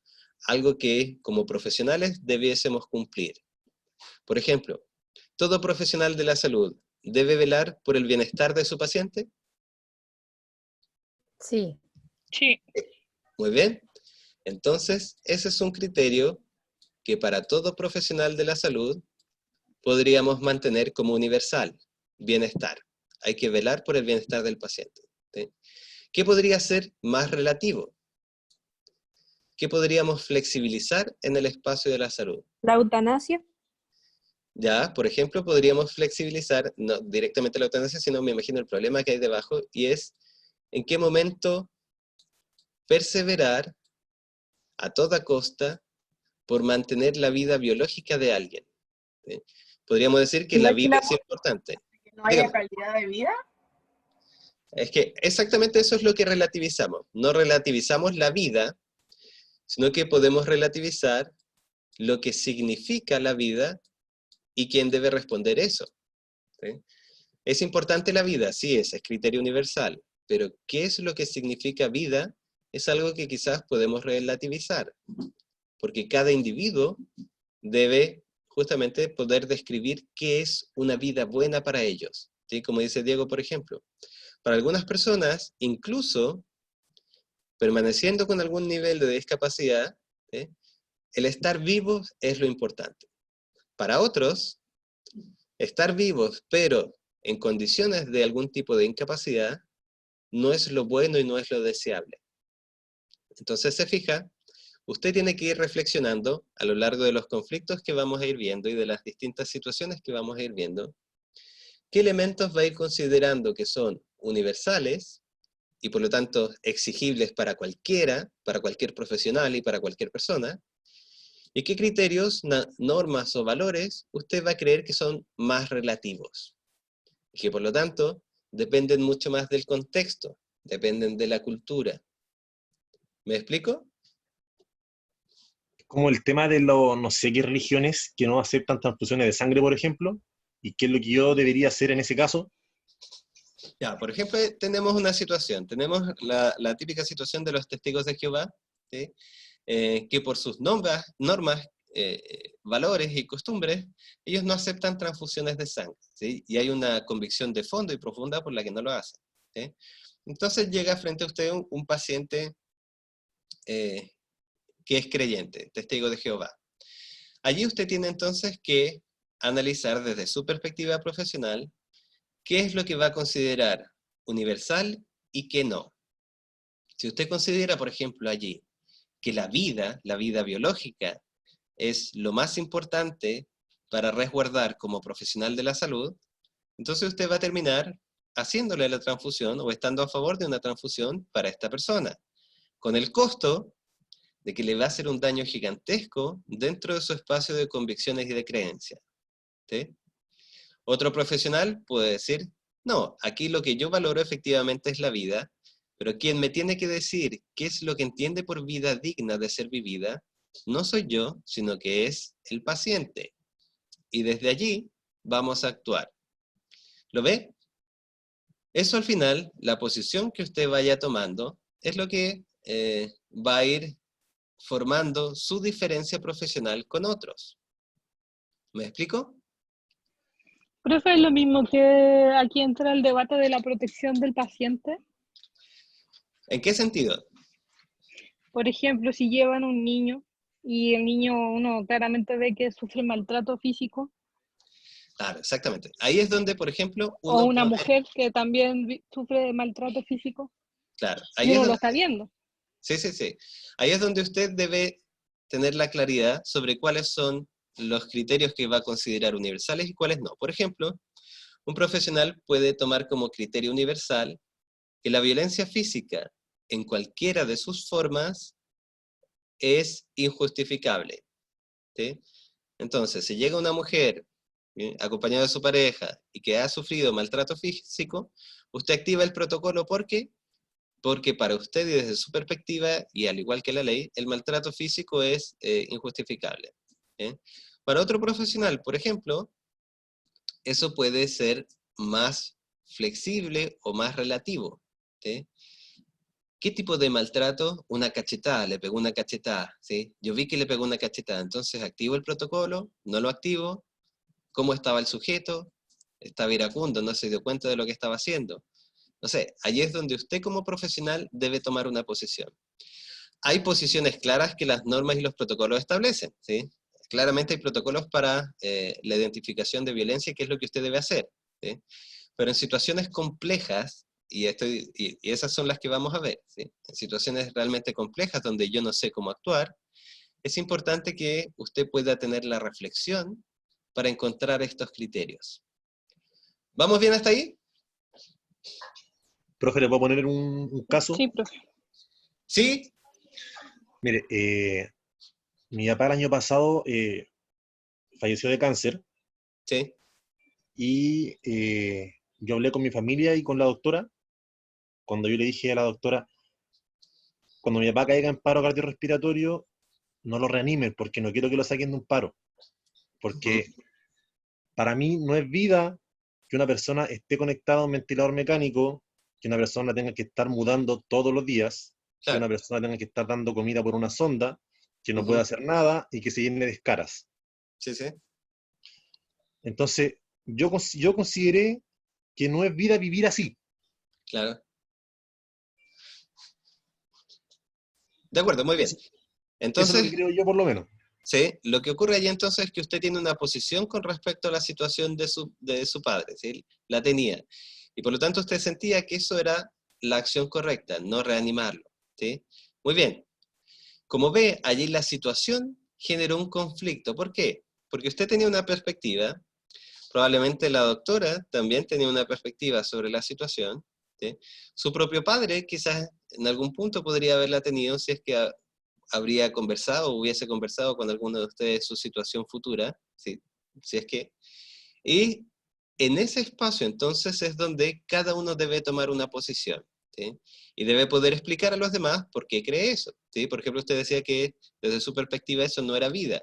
algo que como profesionales debiésemos cumplir? Por ejemplo, ¿todo profesional de la salud debe velar por el bienestar de su paciente? Sí. Sí. Muy bien. Entonces, ese es un criterio que para todo profesional de la salud podríamos mantener como universal, bienestar. Hay que velar por el bienestar del paciente, ¿sí? ¿Qué podría ser más relativo? ¿Qué podríamos flexibilizar en el espacio de la salud? La eutanasia. Ya, por ejemplo, podríamos flexibilizar, no directamente la eutanasia, sino me imagino el problema que hay debajo, y es en qué momento perseverar a toda costa por mantener la vida biológica de alguien, ¿sí? Podríamos decir que ¿No la es que vida es importante. no haya Dígame. calidad de vida? Es que exactamente eso es lo que relativizamos. No relativizamos la vida, sino que podemos relativizar lo que significa la vida y quién debe responder eso, ¿sí? ¿Es importante la vida? Sí, es criterio universal, pero ¿qué es lo que significa vida? Es algo que quizás podemos relativizar, porque cada individuo debe justamente poder describir qué es una vida buena para ellos, ¿sí? Como dice Diego, por ejemplo. Para algunas personas, incluso permaneciendo con algún nivel de discapacidad, ¿sí?, el estar vivos es lo importante. Para otros, estar vivos, pero en condiciones de algún tipo de incapacidad, no es lo bueno y no es lo deseable. Entonces, se fija, usted tiene que ir reflexionando a lo largo de los conflictos que vamos a ir viendo y de las distintas situaciones que vamos a ir viendo, qué elementos va a ir considerando que son universales y por lo tanto exigibles para cualquiera, para cualquier profesional y para cualquier persona, y qué criterios, normas o valores usted va a creer que son más relativos, y que por lo tanto dependen mucho más del contexto, dependen de la cultura. ¿Me explico? Como el tema de los, no sé qué religiones que no aceptan transfusiones de sangre, por ejemplo, y qué es lo que yo debería hacer en ese caso. Ya, por ejemplo, tenemos una situación, tenemos la típica situación de los testigos de Jehová, ¿sí?, que por sus normas, valores y costumbres, ellos no aceptan transfusiones de sangre, ¿sí? Y hay una convicción de fondo y profunda por la que no lo hacen, ¿sí? Entonces llega frente a usted un paciente que es creyente, testigo de Jehová. Allí usted tiene entonces que analizar desde su perspectiva profesional qué es lo que va a considerar universal y qué no. Si usted considera, por ejemplo, allí que la vida biológica, es lo más importante para resguardar como profesional de la salud, entonces usted va a terminar haciéndole la transfusión o estando a favor de una transfusión para esta persona, con el costo de que le va a hacer un daño gigantesco dentro de su espacio de convicciones y de creencias, ¿sí? Otro profesional puede decir, no, aquí lo que yo valoro efectivamente es la vida, pero quien me tiene que decir qué es lo que entiende por vida digna de ser vivida, no soy yo, sino que es el paciente. Y desde allí vamos a actuar. ¿Lo ve? Eso al final, la posición que usted vaya tomando, es lo que va a ir formando su diferencia profesional con otros. ¿Me explico? Profe, es lo mismo que aquí entra el debate de la protección del paciente. ¿En qué sentido? Por ejemplo, si llevan un niño y el niño uno claramente ve que sufre maltrato físico, Claro, exactamente. Ahí es donde, por ejemplo, o uno una puede... mujer que también sufre de maltrato físico, Claro, y ahí es uno lo donde... está viendo. Sí, sí, sí. Ahí es donde usted debe tener la claridad sobre cuáles son los criterios que va a considerar universales y cuáles no. Por ejemplo, un profesional puede tomar como criterio universal que la violencia física en cualquiera de sus formas es injustificable, ¿sí? Entonces, si llega una mujer acompañada de su pareja y que ha sufrido maltrato físico, usted activa el protocolo porque para usted y desde su perspectiva, y al igual que la ley, el maltrato físico es injustificable. Para otro profesional, por ejemplo, eso puede ser más flexible o más relativo. ¿Sí? ¿Qué tipo de maltrato? Una cachetada, le pegó una cachetada. ¿Sí? Yo vi que le pegó una cachetada, entonces activo el protocolo, no lo activo. ¿Cómo estaba el sujeto? Estaba iracundo, no se dio cuenta de lo que estaba haciendo. No sé, ahí es donde usted como profesional debe tomar una posición. Hay posiciones claras que las normas y los protocolos establecen, ¿sí? Claramente hay protocolos para la identificación de violencia, que es lo que usted debe hacer, ¿sí? Pero en situaciones complejas, y esas son las que vamos a ver, ¿sí? En situaciones realmente complejas donde yo no sé cómo actuar, es importante que usted pueda tener la reflexión para encontrar estos criterios. ¿Vamos bien hasta ahí? Profe, ¿le puedo poner un caso? Sí, profe. ¿Sí? Mire, mi papá el año pasado falleció de cáncer. Sí. Y yo hablé con mi familia y con la doctora, cuando yo le dije a la doctora, cuando mi papá caiga en paro cardiorrespiratorio, no lo reanimen, porque no quiero que lo saquen de un paro. Porque para mí no es vida que una persona esté conectada a un ventilador mecánico, que una persona tenga que estar mudando todos los días, que una persona tenga que estar dando comida por una sonda, que no pueda hacer nada y que se llene de escaras. Sí, sí. Entonces, yo consideré que no es vida vivir así. Claro. De acuerdo, muy bien. Entonces, eso es lo que creo yo por lo menos. Sí, lo que ocurre allí entonces es que usted tiene una posición con respecto a la situación de su padre, ¿sí? La tenía. Y por lo tanto usted sentía que eso era la acción correcta, no reanimarlo, ¿sí? Muy bien. Como ve, allí la situación generó un conflicto. ¿Por qué? Porque usted tenía una perspectiva, probablemente la doctora también tenía una perspectiva sobre la situación, ¿sí? Su propio padre quizás en algún punto podría haberla tenido si es que habría conversado o hubiese conversado con alguno de ustedes su situación futura, si es que... Y en ese espacio entonces es donde cada uno debe tomar una posición, ¿sí? Y debe poder explicar a los demás por qué cree eso, ¿sí? Por ejemplo, usted decía que desde su perspectiva eso no era vida,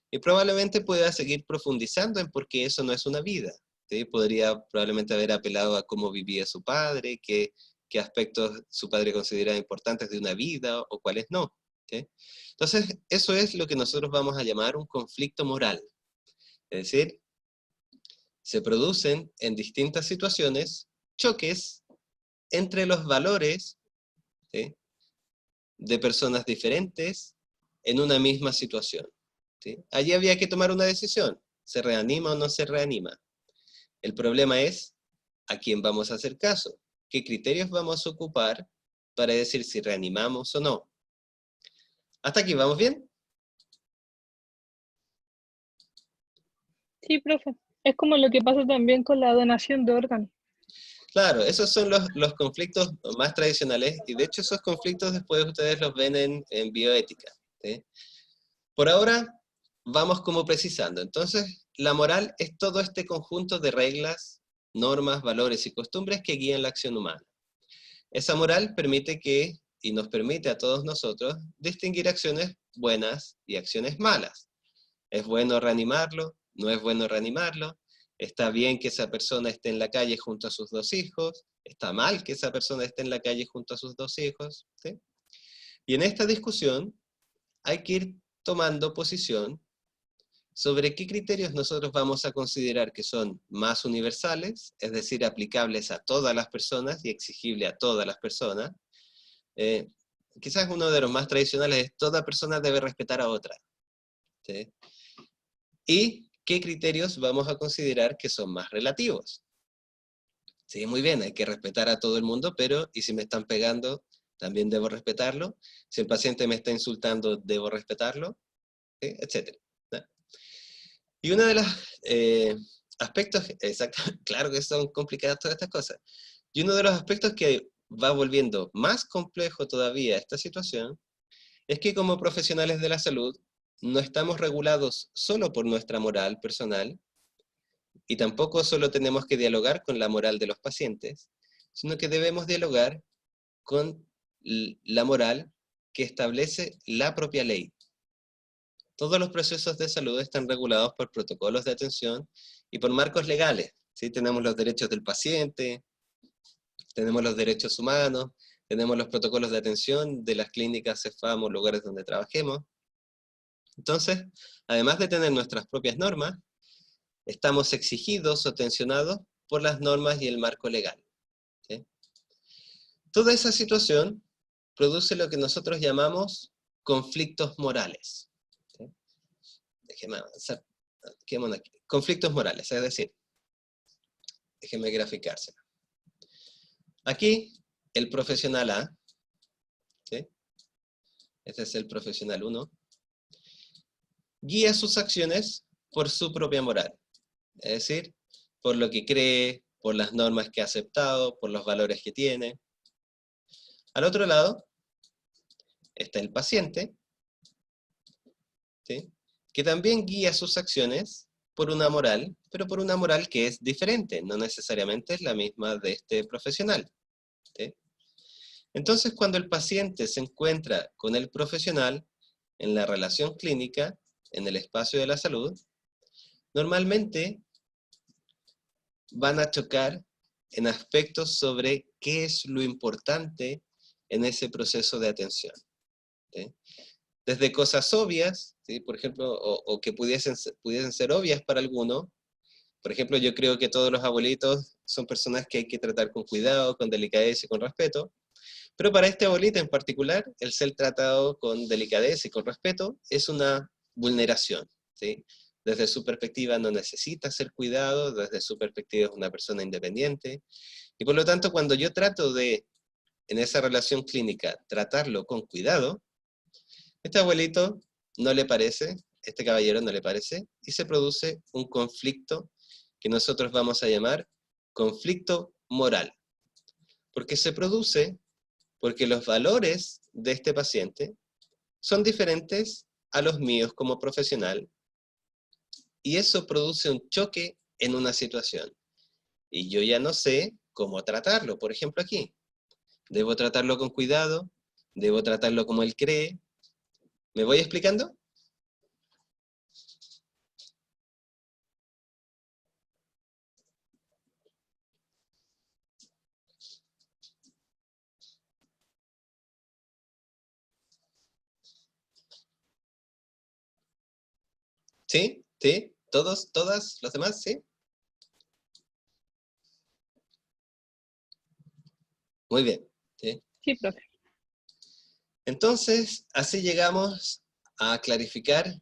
y probablemente pueda seguir profundizando en por qué eso no es una vida, ¿sí? Podría probablemente haber apelado a cómo vivía su padre, qué aspectos su padre considera importantes de una vida o cuáles no. ¿Sí? Entonces, eso es lo que nosotros vamos a llamar un conflicto moral. Es decir, se producen en distintas situaciones choques entre los valores, ¿sí?, de personas diferentes en una misma situación, ¿sí? Allí había que tomar una decisión, ¿se reanima o no se reanima? El problema es a quién vamos a hacer caso, qué criterios vamos a ocupar para decir si reanimamos o no. ¿Hasta aquí vamos bien? Sí, profe. Es como lo que pasa también con la donación de órganos. Claro, esos son los conflictos más tradicionales, y de hecho esos conflictos después ustedes los ven en bioética, ¿sí? Por ahora, vamos como precisando. Entonces, la moral es todo este conjunto de reglas, normas, valores y costumbres que guían la acción humana. Esa moral permite y nos permite a todos nosotros, distinguir acciones buenas y acciones malas. ¿Es bueno reanimarlo? ¿No es bueno reanimarlo? ¿Está bien que esa persona esté en la calle junto a sus 2 hijos? ¿Está mal que esa persona esté en la calle junto a sus 2 hijos? ¿Sí? Y en esta discusión hay que ir tomando posición sobre qué criterios nosotros vamos a considerar que son más universales, es decir, aplicables a todas las personas y exigibles a todas las personas, quizás uno de los más tradicionales es toda persona debe respetar a otra. ¿Sí? ¿Y qué criterios vamos a considerar que son más relativos? Sí, muy bien, hay que respetar a todo el mundo, pero ¿y si me están pegando? También debo respetarlo. Si el paciente me está insultando, debo respetarlo, ¿sí? Etcétera. ¿No? Y uno de los aspectos, exacto, claro que son complicadas todas estas cosas, y uno de los aspectos que va volviendo más complejo todavía esta situación, es que como profesionales de la salud, no estamos regulados solo por nuestra moral personal, y tampoco solo tenemos que dialogar con la moral de los pacientes, sino que debemos dialogar con la moral que establece la propia ley. Todos los procesos de salud están regulados por protocolos de atención y por marcos legales. ¿Sí? Tenemos los derechos del paciente, tenemos los derechos humanos, tenemos los protocolos de atención de las clínicas, CEFAM o lugares donde trabajemos. Entonces, además de tener nuestras propias normas, estamos exigidos o tensionados por las normas y el marco legal. ¿Sí? Toda esa situación produce lo que nosotros llamamos conflictos morales. ¿Sí? Déjeme avanzar. Quedémonos aquí. Conflictos morales, es decir, déjeme graficárselo. Aquí, el profesional A, ¿sí? Este es el profesional 1, guía sus acciones por su propia moral. Es decir, por lo que cree, por las normas que ha aceptado, por los valores que tiene. Al otro lado está el paciente, ¿sí? Que también guía sus acciones por una moral, pero por una moral que es diferente, no necesariamente es la misma de este profesional. ¿Sí? Entonces, cuando el paciente se encuentra con el profesional en la relación clínica, en el espacio de la salud, normalmente van a chocar en aspectos sobre qué es lo importante en ese proceso de atención. ¿Sí? Desde cosas obvias, ¿sí? Por ejemplo, o que pudiesen ser obvias para alguno. Por ejemplo, yo creo que todos los abuelitos son personas que hay que tratar con cuidado, con delicadeza y con respeto. Pero para este abuelito en particular, el ser tratado con delicadeza y con respeto es una vulneración. ¿Sí? Desde su perspectiva no necesita ser cuidado, desde su perspectiva es una persona independiente. Y por lo tanto, cuando yo trato de, en esa relación clínica, tratarlo con cuidado, este abuelito no le parece, este caballero no le parece, y se produce un conflicto que nosotros vamos a llamar conflicto moral. Porque se produce porque los valores de este paciente son diferentes a los míos como profesional, y eso produce un choque en una situación. Y yo ya no sé cómo tratarlo. Por ejemplo aquí, ¿debo tratarlo con cuidado? ¿Debo tratarlo como él cree? ¿Me voy explicando? ¿Sí? ¿Sí? ¿Todos? ¿Todas? ¿Los demás? ¿Sí? Muy bien. ¿Sí? Sí, profe. Entonces, así llegamos a clarificar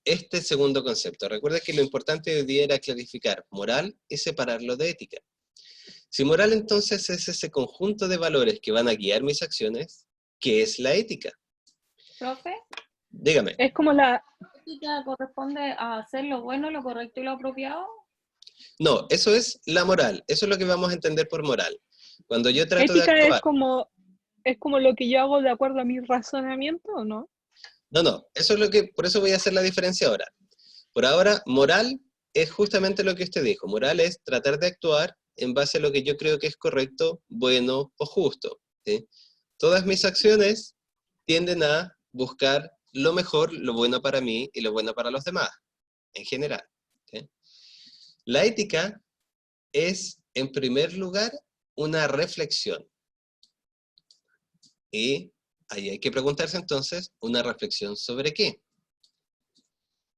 este segundo concepto. Recuerda que lo importante hoy día era clarificar moral y separarlo de ética. Si moral entonces es ese conjunto de valores que van a guiar mis acciones, ¿qué es la ética? Profe, Dígame. Es como la... ¿ética corresponde a hacer lo bueno, lo correcto y lo apropiado? No, eso es la moral. Eso es lo que vamos a entender por moral. Cuando yo trato de Ética actuar... es como lo que yo hago de acuerdo a mi razonamiento, ¿o no? No, eso es lo que... Por eso voy a hacer la diferencia ahora. Por ahora, moral es justamente lo que usted dijo. Moral es tratar de actuar en base a lo que yo creo que es correcto, bueno o justo. ¿Sí? Todas mis acciones tienden a buscar lo mejor, lo bueno para mí y lo bueno para los demás, en general. ¿Sí? La ética es, en primer lugar, una reflexión. Y ahí hay que preguntarse entonces, ¿una reflexión sobre qué?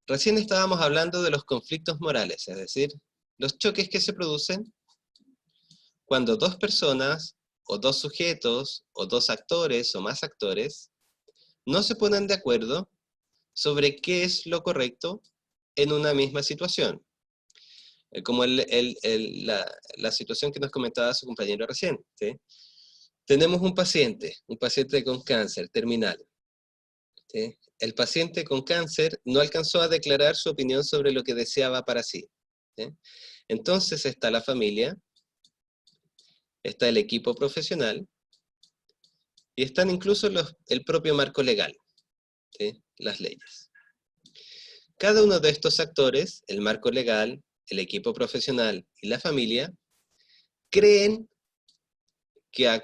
Recién estábamos hablando de los conflictos morales, es decir, los choques que se producen cuando dos personas o dos sujetos, o dos actores, o más actores, no se ponen de acuerdo sobre qué es lo correcto en una misma situación. Como la situación que nos comentaba su compañero recién, ¿sí? Tenemos un paciente con cáncer terminal, ¿sí? El paciente con cáncer no alcanzó a declarar su opinión sobre lo que deseaba para sí, ¿sí? Entonces está la familia, está el equipo profesional, y están incluso el propio marco legal, ¿sí? Las leyes. Cada uno de estos actores, el marco legal, el equipo profesional y la familia, creen que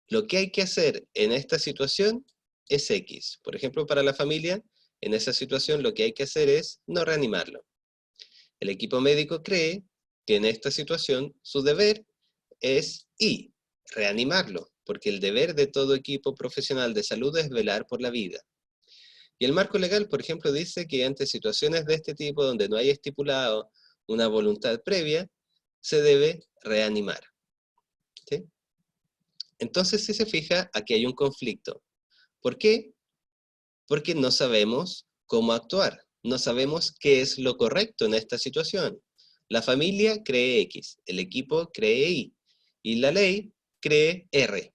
lo que hay que hacer en esta situación es X. Por ejemplo, para la familia, en esa situación lo que hay que hacer es no reanimarlo. El equipo médico cree que en esta situación su deber es Y, reanimarlo, porque el deber de todo equipo profesional de salud es velar por la vida. Y el marco legal, por ejemplo, dice que ante situaciones de este tipo, donde no hay estipulado una voluntad previa, se debe reanimar, ¿sí? Entonces, si se fija, aquí hay un conflicto. ¿Por qué? Porque no sabemos cómo actuar. No sabemos qué es lo correcto en esta situación. La familia cree X, el equipo cree Y, y la ley cree R.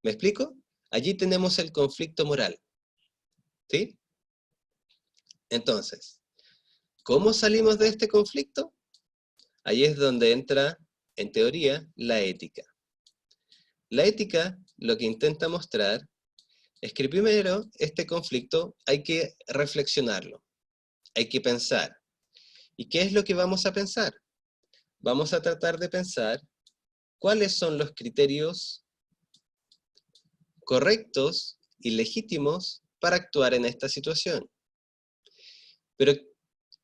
¿Me explico? Allí tenemos el conflicto moral, ¿sí? Entonces, ¿cómo salimos de este conflicto? Ahí es donde entra, en teoría, la ética. La ética lo que intenta mostrar es que primero este conflicto hay que reflexionarlo, hay que pensar. ¿Y qué es lo que vamos a pensar? Vamos a tratar de pensar cuáles son los criterios correctos y legítimos para actuar en esta situación. Pero,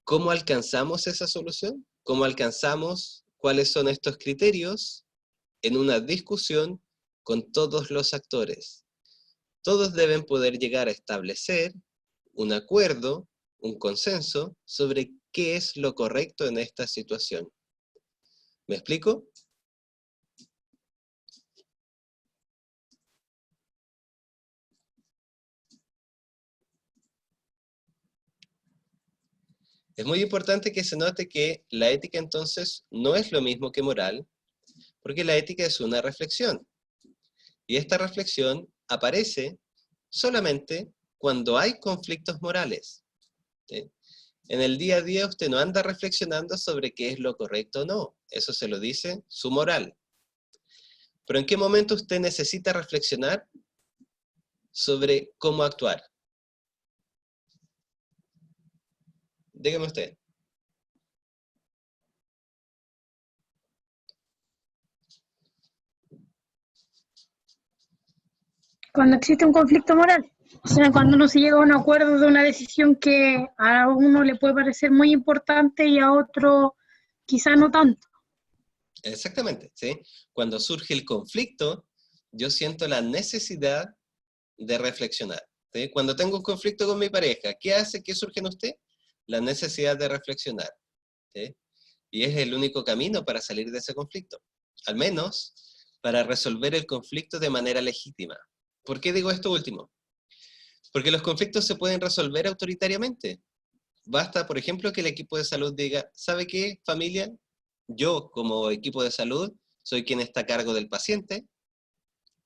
¿cómo alcanzamos esa solución? ¿Cómo alcanzamos cuáles son estos criterios? En una discusión con todos los actores. Todos deben poder llegar a establecer un acuerdo, un consenso, sobre qué es lo correcto en esta situación. ¿Me explico? Es muy importante que se note que la ética entonces no es lo mismo que moral, porque la ética es una reflexión. Y esta reflexión aparece solamente cuando hay conflictos morales, ¿sí? En el día a día usted no anda reflexionando sobre qué es lo correcto o no. Eso se lo dice su moral. Pero ¿en qué momento usted necesita reflexionar sobre cómo actuar? Dígame usted. Cuando existe un conflicto moral. O sea, cuando uno se llega a un acuerdo de una decisión que a uno le puede parecer muy importante y a otro quizá no tanto. Exactamente, ¿sí? Cuando surge el conflicto, yo siento la necesidad de reflexionar, ¿sí? Cuando tengo un conflicto con mi pareja, ¿qué hace que surge en usted? La necesidad de reflexionar, ¿sí? Y es el único camino para salir de ese conflicto. Al menos para resolver el conflicto de manera legítima. ¿Por qué digo esto último? Porque los conflictos se pueden resolver autoritariamente. Basta, por ejemplo, que el equipo de salud diga, ¿sabe qué, familia? Yo, como equipo de salud, soy quien está a cargo del paciente.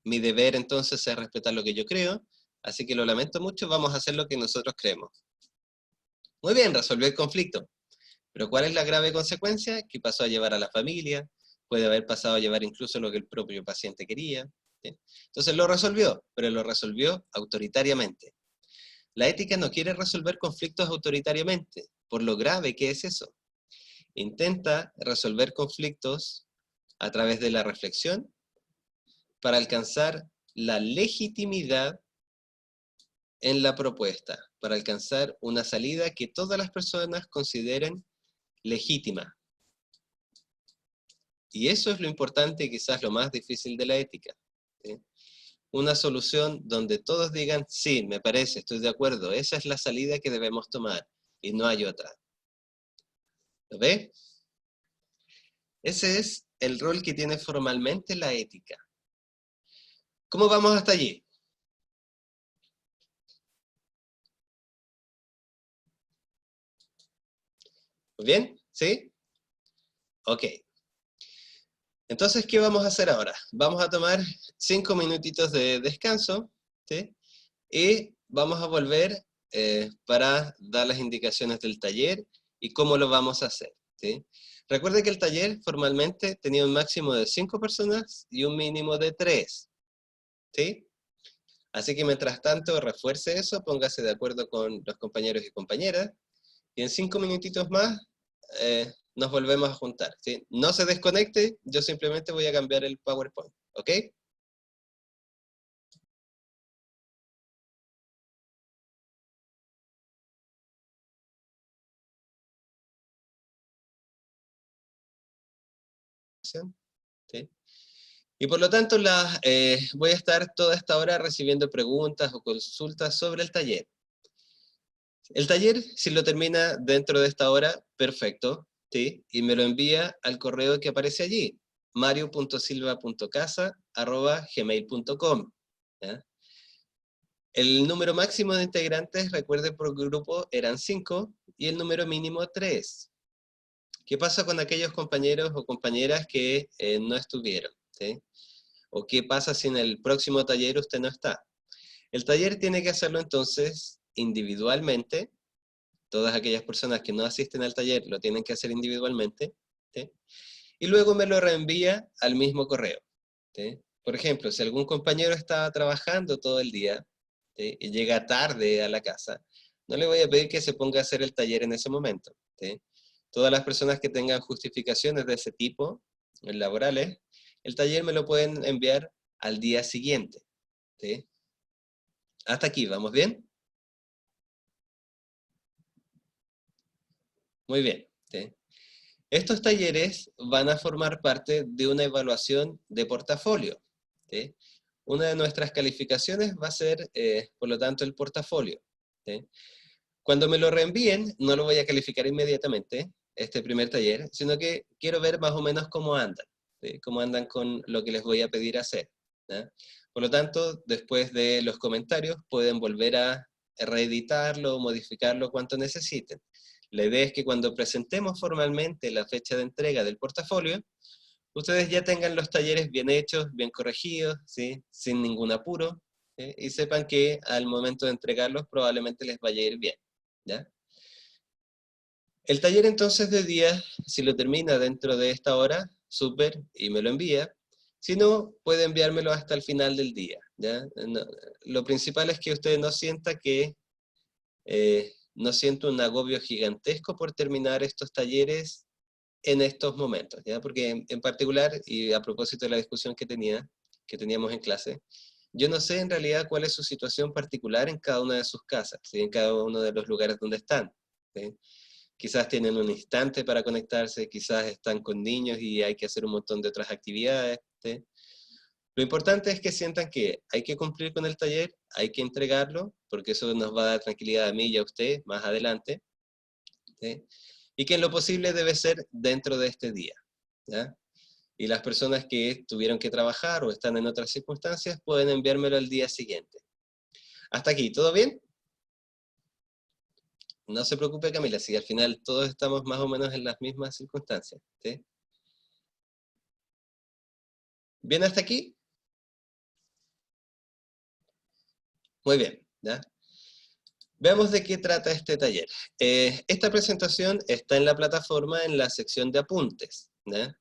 Mi deber, entonces, es respetar lo que yo creo. Así que lo lamento mucho, vamos a hacer lo que nosotros creemos. Muy bien, resolvió el conflicto. Pero ¿cuál es la grave consecuencia? Que pasó a llevar a la familia, puede haber pasado a llevar incluso lo que el propio paciente quería, ¿sí? Entonces lo resolvió, pero lo resolvió autoritariamente. La ética no quiere resolver conflictos autoritariamente, por lo grave que es eso. Intenta resolver conflictos a través de la reflexión para alcanzar la legitimidad en la propuesta, para alcanzar una salida que todas las personas consideren legítima. Y eso es lo importante y quizás lo más difícil de la ética, ¿sí? Una solución donde todos digan, sí, me parece, estoy de acuerdo, esa es la salida que debemos tomar, y no hay otra. ¿Lo ve? Ese es el rol que tiene formalmente la ética. ¿Cómo vamos hasta allí? ¿Muy bien? ¿Sí? Ok. Entonces, ¿qué vamos a hacer ahora? Vamos a tomar 5 minutitos de descanso, ¿sí? Y vamos a volver para dar las indicaciones del taller y cómo lo vamos a hacer, ¿sí? Recuerde que el taller formalmente tenía un máximo de 5 personas y un mínimo de 3, ¿sí? Así que mientras tanto refuerce eso, póngase de acuerdo con los compañeros y compañeras, y en 5 minutitos más nos volvemos a juntar, ¿sí? No se desconecte, yo simplemente voy a cambiar el PowerPoint, ¿ok? ¿Sí? Y por lo tanto voy a estar toda esta hora recibiendo preguntas o consultas sobre el taller. El taller, si lo termina dentro de esta hora, perfecto, ¿sí? Y me lo envía al correo que aparece allí, mario.silva.casa@gmail.com. ¿Ya? El número máximo de integrantes, recuerde, por grupo eran 5 y el número mínimo 3. ¿Qué pasa con aquellos compañeros o compañeras que no estuvieron? ¿Sí? ¿O qué pasa si en el próximo taller usted no está? El taller tiene que hacerlo entonces individualmente. Todas aquellas personas que no asisten al taller lo tienen que hacer individualmente, ¿sí? Y luego me lo reenvía al mismo correo, ¿sí? Por ejemplo, si algún compañero estaba trabajando todo el día, ¿sí? Y llega tarde a la casa, no le voy a pedir que se ponga a hacer el taller en ese momento, ¿sí? Todas las personas que tengan justificaciones de ese tipo, laborales, el taller me lo pueden enviar al día siguiente, ¿sí? Hasta aquí, ¿vamos bien? Muy bien, ¿sí? Estos talleres van a formar parte de una evaluación de portafolio, ¿sí? Una de nuestras calificaciones va a ser, por lo tanto, el portafolio, ¿sí? Cuando me lo reenvíen, no lo voy a calificar inmediatamente, este primer taller, sino que quiero ver más o menos cómo andan, ¿sí? Cómo andan con lo que les voy a pedir hacer, ¿ya? Por lo tanto, después de los comentarios, pueden volver a reeditarlo o modificarlo cuanto necesiten. La idea es que cuando presentemos formalmente la fecha de entrega del portafolio, ustedes ya tengan los talleres bien hechos, bien corregidos, ¿sí? Sin ningún apuro, ¿sí? Y sepan que al momento de entregarlos probablemente les vaya a ir bien, ¿ya? El taller entonces de día, si lo termina dentro de esta hora, súper, y me lo envía. Si no, puede enviármelo hasta el final del día, ¿ya? Lo principal es que usted no sienta que no siento un agobio gigantesco por terminar estos talleres en estos momentos, ¿ya? Porque en particular, y a propósito de la discusión que teníamos en clase, yo no sé en realidad cuál es su situación particular en cada una de sus casas, ¿sí? En cada uno de los lugares donde están, ¿sí? Quizás tienen un instante para conectarse, quizás están con niños y hay que hacer un montón de otras actividades, ¿sí? Lo importante es que sientan que hay que cumplir con el taller, hay que entregarlo, porque eso nos va a dar tranquilidad a mí y a usted más adelante, ¿sí? Y que en lo posible debe ser dentro de este día, ¿ya? Y las personas que tuvieron que trabajar o están en otras circunstancias pueden enviármelo al día siguiente. Hasta aquí, ¿todo bien? No se preocupe, Camila, si al final todos estamos más o menos en las mismas circunstancias, ¿sí? ¿Bien hasta aquí? Muy bien, ¿ya? Veamos de qué trata este taller. Esta presentación está en la plataforma en la sección de apuntes, ¿ya?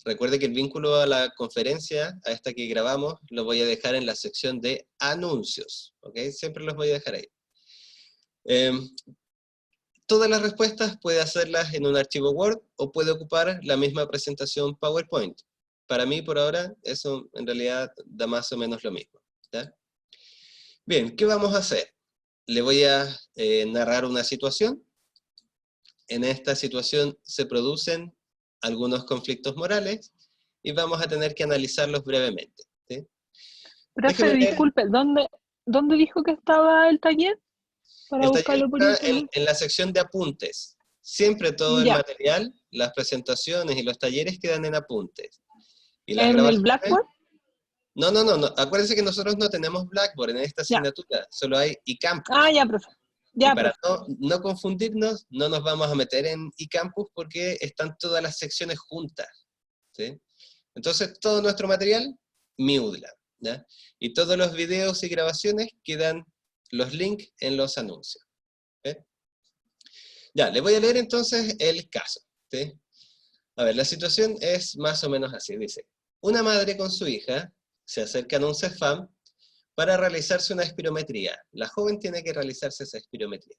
Recuerde que el vínculo a la conferencia, a esta que grabamos, lo voy a dejar en la sección de anuncios, ¿ok? Siempre los voy a dejar ahí. Todas las respuestas puede hacerlas en un archivo Word o puede ocupar la misma presentación PowerPoint. Para mí, por ahora, eso en realidad da más o menos lo mismo, ¿ya? Bien, ¿qué vamos a hacer? Le voy a narrar una situación. En esta situación se producen algunos conflictos morales y vamos a tener que analizarlos brevemente, ¿sí? Profe, disculpe, ¿dónde dijo que estaba el taller? Para El taller buscarlo por está internet. en la sección de apuntes. Siempre todo el Ya. material, las presentaciones y los talleres quedan en apuntes. Y las ¿En el grabaciones Blackboard? No. Acuérdense que nosotros no tenemos Blackboard en esta Ya. asignatura, solo hay eCampus. Ah, ya, profe. Y Ya, para profe. no confundirnos, no nos vamos a meter en eCampus porque están todas las secciones juntas, ¿sí? Entonces, todo nuestro material, Moodle, ¿ya? Y todos los videos y grabaciones quedan los links en los anuncios. ¿Sí? Ya, les voy a leer entonces el caso, ¿sí? A ver, la situación es más o menos así, dice. Una madre con su hija se acercan a un CEFAM para realizarse una espirometría. La joven tiene que realizarse esa espirometría.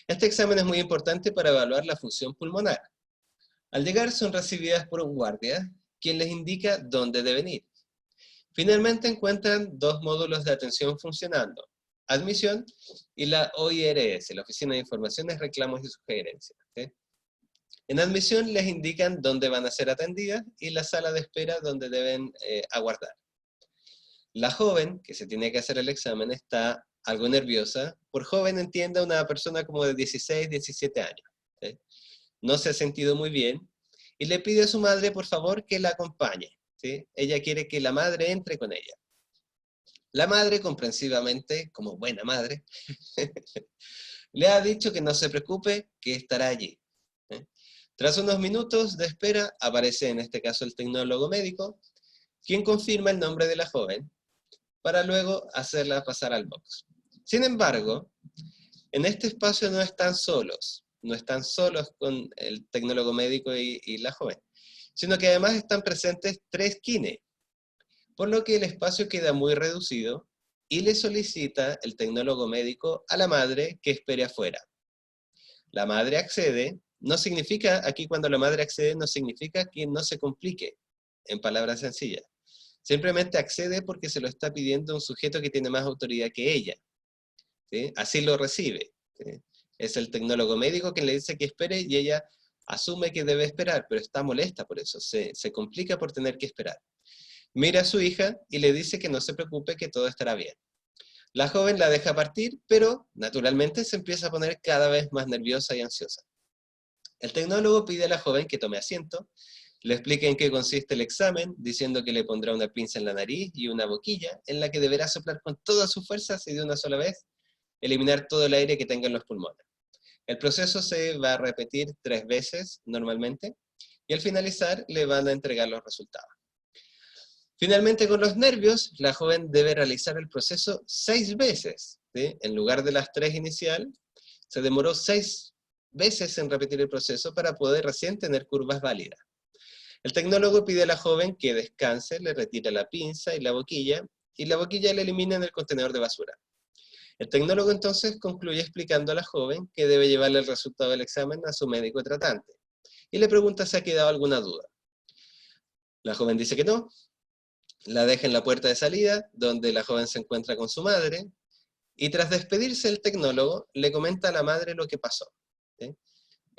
Este examen es muy importante para evaluar la función pulmonar. Al llegar son recibidas por un guardia, quien les indica dónde deben ir. Finalmente encuentran 2 módulos de atención funcionando, admisión y la OIRS, la Oficina de Informaciones, Reclamos y Sugerencias. ¿Sí? En admisión les indican dónde van a ser atendidas y la sala de espera donde deben aguardar. La joven, que se tiene que hacer el examen, está algo nerviosa. Por joven entienda una persona como de 16, 17 años. ¿Sí? No se ha sentido muy bien y le pide a su madre, por favor, que la acompañe. ¿Sí? Ella quiere que la madre entre con ella. La madre, comprensivamente, como buena madre, le ha dicho que no se preocupe, que estará allí. Tras unos minutos de espera, aparece en este caso el tecnólogo médico, quien confirma el nombre de la joven, para luego hacerla pasar al box. Sin embargo, en este espacio no están solos con el tecnólogo médico y la joven, sino que además están presentes 3 kines, por lo que el espacio queda muy reducido y le solicita el tecnólogo médico a la madre que espere afuera. La madre accede, no significa, aquí cuando la madre accede no significa que no se complique, en palabras sencillas. Simplemente accede porque se lo está pidiendo un sujeto que tiene más autoridad que ella. ¿Sí? Así lo recibe. ¿Sí? Es el tecnólogo médico quien le dice que espere y ella asume que debe esperar, pero está molesta por eso, se complica por tener que esperar. Mira a su hija y le dice que no se preocupe, que todo estará bien. La joven la deja partir, pero naturalmente se empieza a poner cada vez más nerviosa y ansiosa. El tecnólogo pide a la joven que tome asiento, le explica en qué consiste el examen, diciendo que le pondrá una pinza en la nariz y una boquilla, en la que deberá soplar con todas sus fuerzas y de una sola vez eliminar todo el aire que tenga en los pulmones. El proceso se va a repetir 3 veces normalmente, y al finalizar le van a entregar los resultados. Finalmente, con los nervios, la joven debe realizar el proceso 6 veces. ¿Sí? En lugar de las 3 inicial, se demoró 6 veces en repetir el proceso para poder recién tener curvas válidas. El tecnólogo pide a la joven que descanse, le retira la pinza y la boquilla la elimina en el contenedor de basura. El tecnólogo entonces concluye explicando a la joven que debe llevarle el resultado del examen a su médico tratante, y le pregunta si ha quedado alguna duda. La joven dice que no, la deja en la puerta de salida, donde la joven se encuentra con su madre, y tras despedirse el tecnólogo, le comenta a la madre lo que pasó. ¿Sí?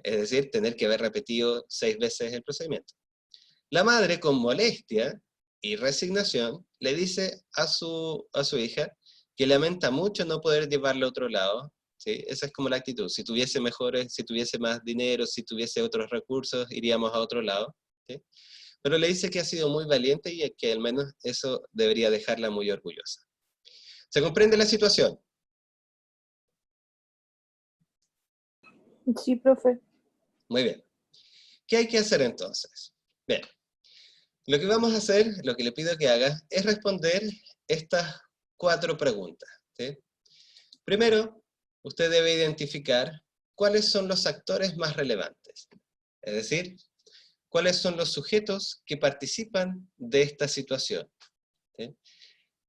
Es decir, tener que haber repetido 6 veces el procedimiento. La madre, con molestia y resignación, le dice a su hija que lamenta mucho no poder llevarla a otro lado. ¿Sí? Esa es como la actitud. Si tuviese más dinero, si tuviese otros recursos, iríamos a otro lado. ¿Sí? Pero le dice que ha sido muy valiente y que al menos eso debería dejarla muy orgullosa. ¿Se comprende la situación? Sí, profe. Muy bien. ¿Qué hay que hacer entonces? Bien. Lo que vamos a hacer, lo que le pido que haga, es responder estas 4 preguntas. ¿Sí? Primero, usted debe identificar cuáles son los actores más relevantes. Es decir, cuáles son los sujetos que participan de esta situación. ¿Sí?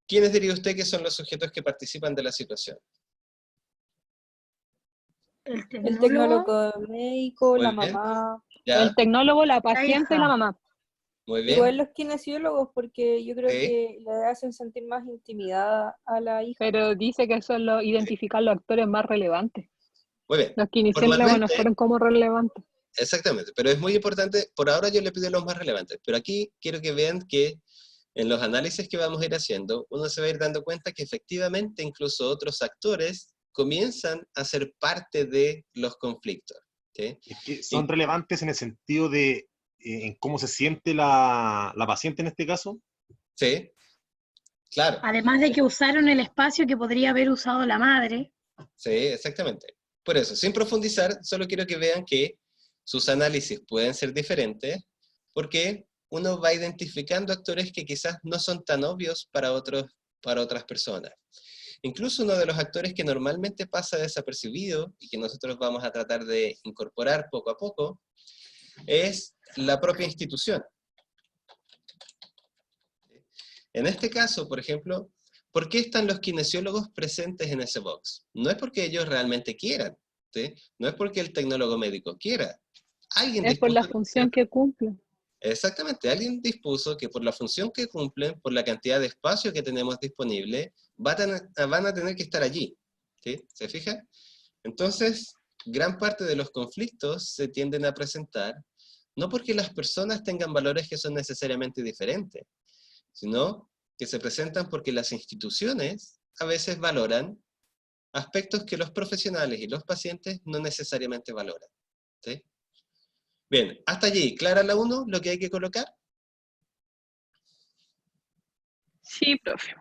¿Quiénes diría usted que son los sujetos que participan de la situación? El El tecnólogo, tecnólogo médico, Muy la bien. mamá. Ya, El tecnólogo, la la paciente y la hija. mamá. muy bien. Igual los kinesiólogos, porque yo creo Sí. que le hacen sentir más intimidada a la hija. Pero dice que son identificar los actores más relevantes. Muy bien. Los que inicialmente no Formalmente, fueron como relevantes. exactamente, pero es muy importante, por ahora yo le pido los más relevantes, pero aquí quiero que vean que en los análisis que vamos a ir haciendo, uno se va a ir dando cuenta que efectivamente incluso otros actores comienzan a ser parte de los conflictos. ¿Sí? Es que son relevantes en el sentido de en cómo se siente la paciente en este caso. Sí, Claro. Además de que usaron el espacio que podría haber usado la madre. Sí, exactamente. Por eso, sin profundizar, solo quiero que vean que sus análisis pueden ser diferentes, porque uno va identificando actores que quizás no son tan obvios para otras personas. Incluso uno de los actores que normalmente pasa desapercibido y que nosotros vamos a tratar de incorporar poco a poco es la propia institución. En este caso, por ejemplo, ¿por qué están los kinesiólogos presentes en ese box? No es porque ellos realmente quieran, ¿sí? No es porque el tecnólogo médico quiera. Alguien Es por la dispuso función que cumple. Exactamente, alguien dispuso que por la función que cumplen, por la cantidad de espacio que tenemos disponible, van a tener que estar allí. ¿Sí? ¿Se fija? Entonces, gran parte de los conflictos se tienden a presentar, no porque las personas tengan valores que son necesariamente diferentes, sino que se presentan porque las instituciones a veces valoran aspectos que los profesionales y los pacientes no necesariamente valoran. ¿Sí? Bien, hasta allí, ¿clara la 1 lo que hay que colocar? Sí, profe.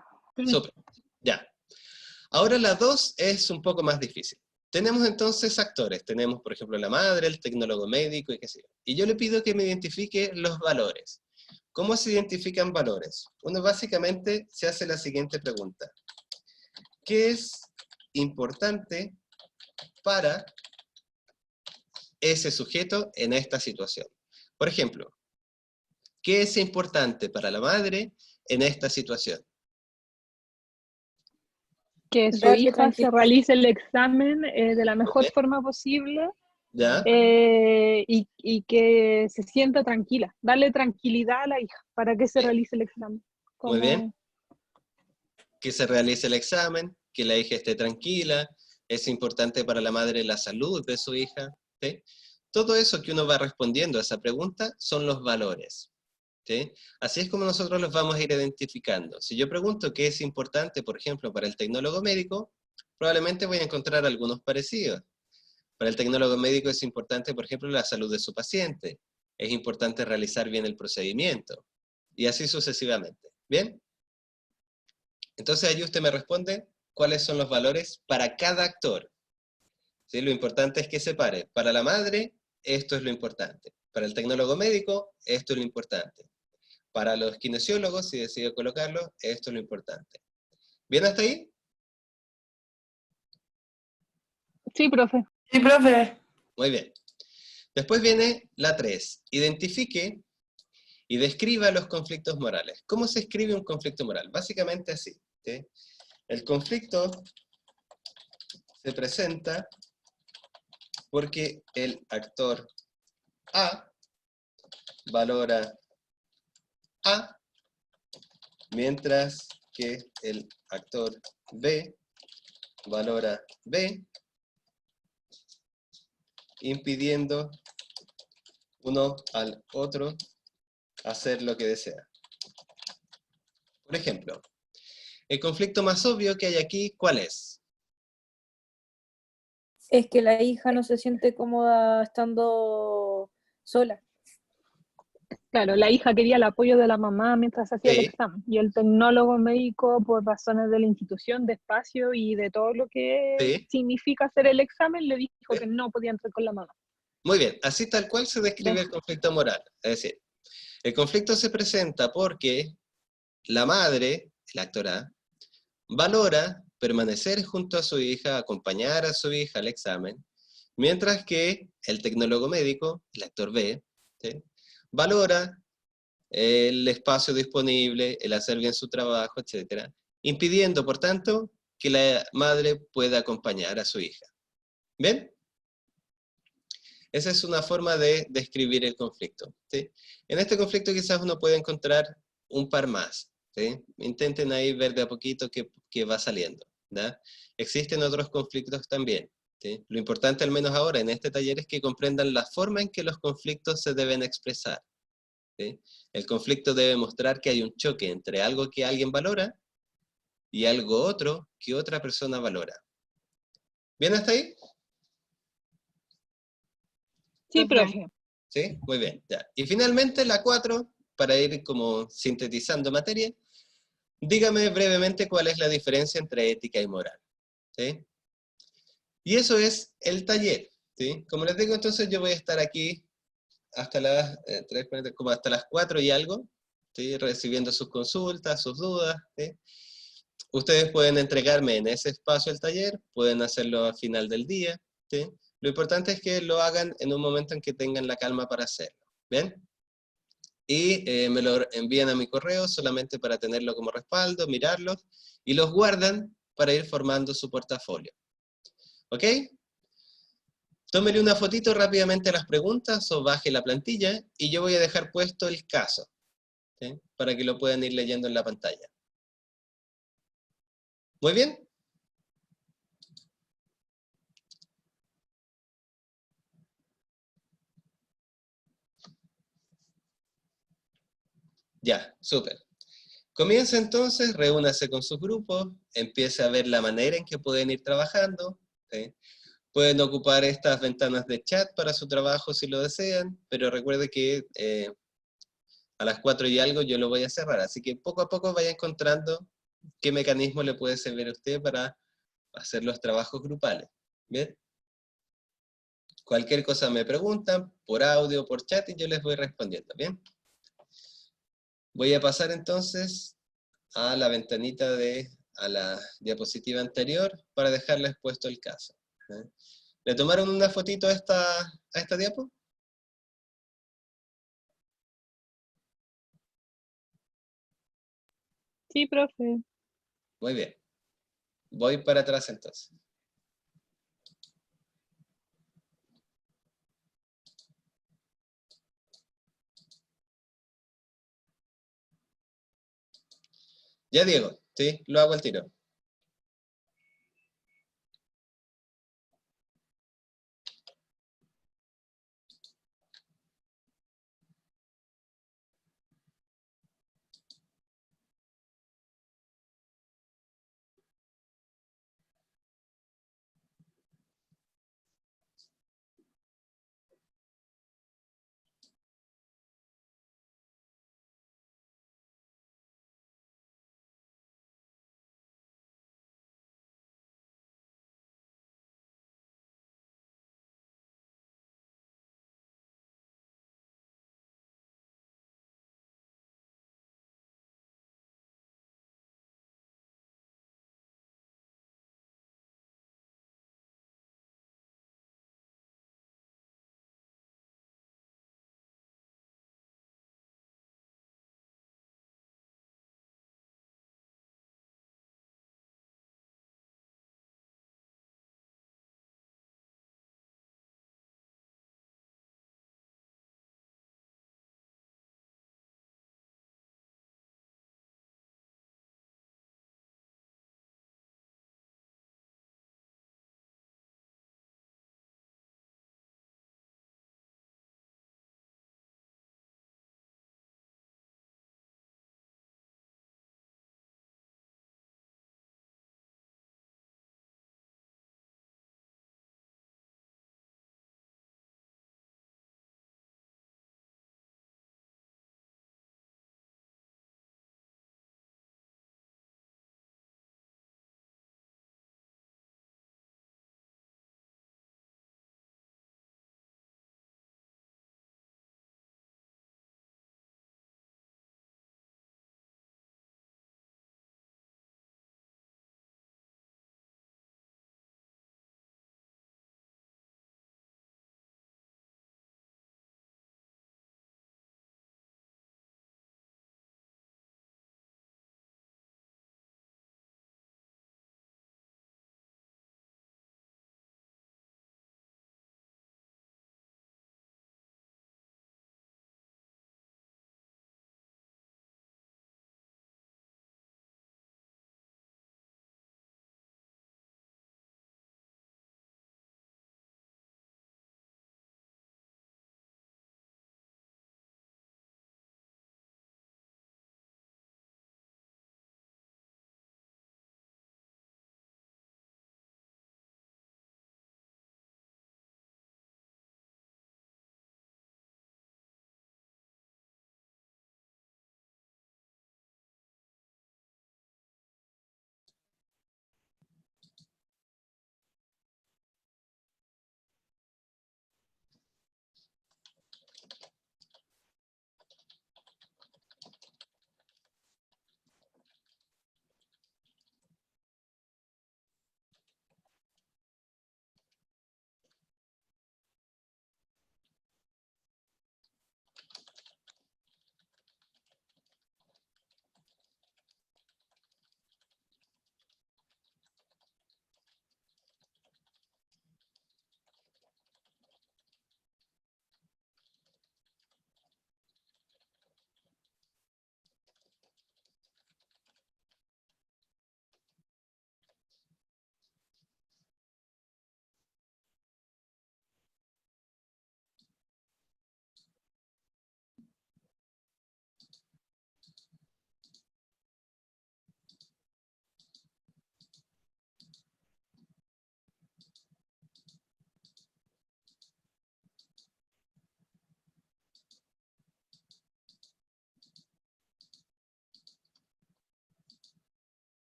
Súper, ya. Ahora la 2 es un poco más difícil. Tenemos entonces actores, tenemos por ejemplo la madre, el tecnólogo médico y qué sé yo. Y yo le pido que me identifique los valores. ¿Cómo se identifican valores? Uno básicamente se hace la siguiente pregunta. ¿Qué es importante para ese sujeto en esta situación? Por ejemplo, ¿qué es importante para la madre en esta situación? Que su Darle hija se tranquilidad. realice el examen de la mejor Ok. forma posible ¿Ya? y que se sienta tranquila. Darle tranquilidad a la hija para que se Sí. realice el examen. Muy bien. Que se realice el examen, que la hija esté tranquila, es importante para la madre la salud de su hija. ¿Sí? Todo eso que uno va respondiendo a esa pregunta son los valores. ¿Sí? Así es como nosotros los vamos a ir identificando. Si yo pregunto qué es importante, por ejemplo, para el tecnólogo médico, probablemente voy a encontrar algunos parecidos. Para el tecnólogo médico es importante, por ejemplo, la salud de su paciente. Es importante realizar bien el procedimiento. Y así sucesivamente. ¿Bien? Entonces allí usted me responde cuáles son los valores para cada actor. ¿Sí? Lo importante es que separe. Para la madre, esto es lo importante. Para el tecnólogo médico, esto es lo importante. Para los kinesiólogos, si decido colocarlo, esto es lo importante. ¿Bien hasta ahí? Sí, profe. Sí, profe. Muy bien. Después viene la 3. Identifique y describa los conflictos morales. ¿Cómo se escribe un conflicto moral? Básicamente así. ¿Sí? El conflicto se presenta porque el actor A valora A, mientras que el actor B valora B, impidiendo uno al otro hacer lo que desea. Por ejemplo, el conflicto más obvio que hay aquí, ¿cuál es? Es que la hija no se siente cómoda estando sola. Claro, la hija quería el apoyo de la mamá mientras hacía el Sí. examen. Y el tecnólogo médico, por razones de la institución, de espacio y de todo lo que Sí. significa hacer el examen, le dijo Sí. que no podía entrar con la mamá. Muy bien, así tal cual se describe el conflicto moral. Es decir, el conflicto se presenta porque la madre, el actor A, valora permanecer junto a su hija, acompañar a su hija al examen, mientras que el tecnólogo médico, el actor B, ¿sí? valora el espacio disponible, el hacer bien su trabajo, etc., impidiendo, por tanto, que la madre pueda acompañar a su hija. ¿Bien? Esa es una forma de describir el conflicto. ¿Sí? En este conflicto quizás uno puede encontrar un par más. ¿Sí? Intenten ahí ver de a poquito qué va saliendo. ¿Da? Existen otros conflictos también. ¿Sí? Lo importante, al menos ahora, en este taller, es que comprendan la forma en que los conflictos se deben expresar. ¿Sí? El conflicto debe mostrar que hay un choque entre algo que alguien valora y algo otro que otra persona valora. ¿Bien hasta ahí? Sí, profe. ¿Sí? Muy bien. Ya. Y finalmente la 4, para ir como sintetizando materia, dígame brevemente cuál es la diferencia entre ética y moral. ¿Sí? Y eso es el taller. ¿Sí? Como les digo, entonces yo voy a estar aquí hasta las, como hasta las 4 y algo, ¿sí? Recibiendo sus consultas, sus dudas. ¿Sí? Ustedes pueden entregarme en ese espacio el taller, pueden hacerlo al final del día. ¿Sí? Lo importante es que lo hagan en un momento en que tengan la calma para hacerlo. ¿Bien? Y me lo envían a mi correo solamente para tenerlo como respaldo, mirarlo, y los guardan para ir formando su portafolio. ¿Ok? Tómele una fotito rápidamente a las preguntas o baje la plantilla y yo voy a dejar puesto el caso, ¿sí? Para que lo puedan ir leyendo en la pantalla. Muy bien. Ya, súper. Comienza entonces, reúnase con sus grupos, empiece a ver la manera en que pueden ir trabajando, ¿sí? Pueden ocupar estas ventanas de chat para su trabajo si lo desean, pero recuerde que a las 4 y algo yo lo voy a cerrar, así que poco a poco vaya encontrando qué mecanismo le puede servir a usted para hacer los trabajos grupales. ¿Bien? Cualquier cosa me preguntan, por audio, por chat, y yo les voy respondiendo. ¿Bien? Voy a pasar entonces a la ventanita a la diapositiva anterior para dejarles puesto el caso. ¿Eh? ¿Le tomaron una fotito a esta diapo? Sí, profe. Muy bien. Voy para atrás entonces. Ya Diego, ¿sí? Lo hago al tiro.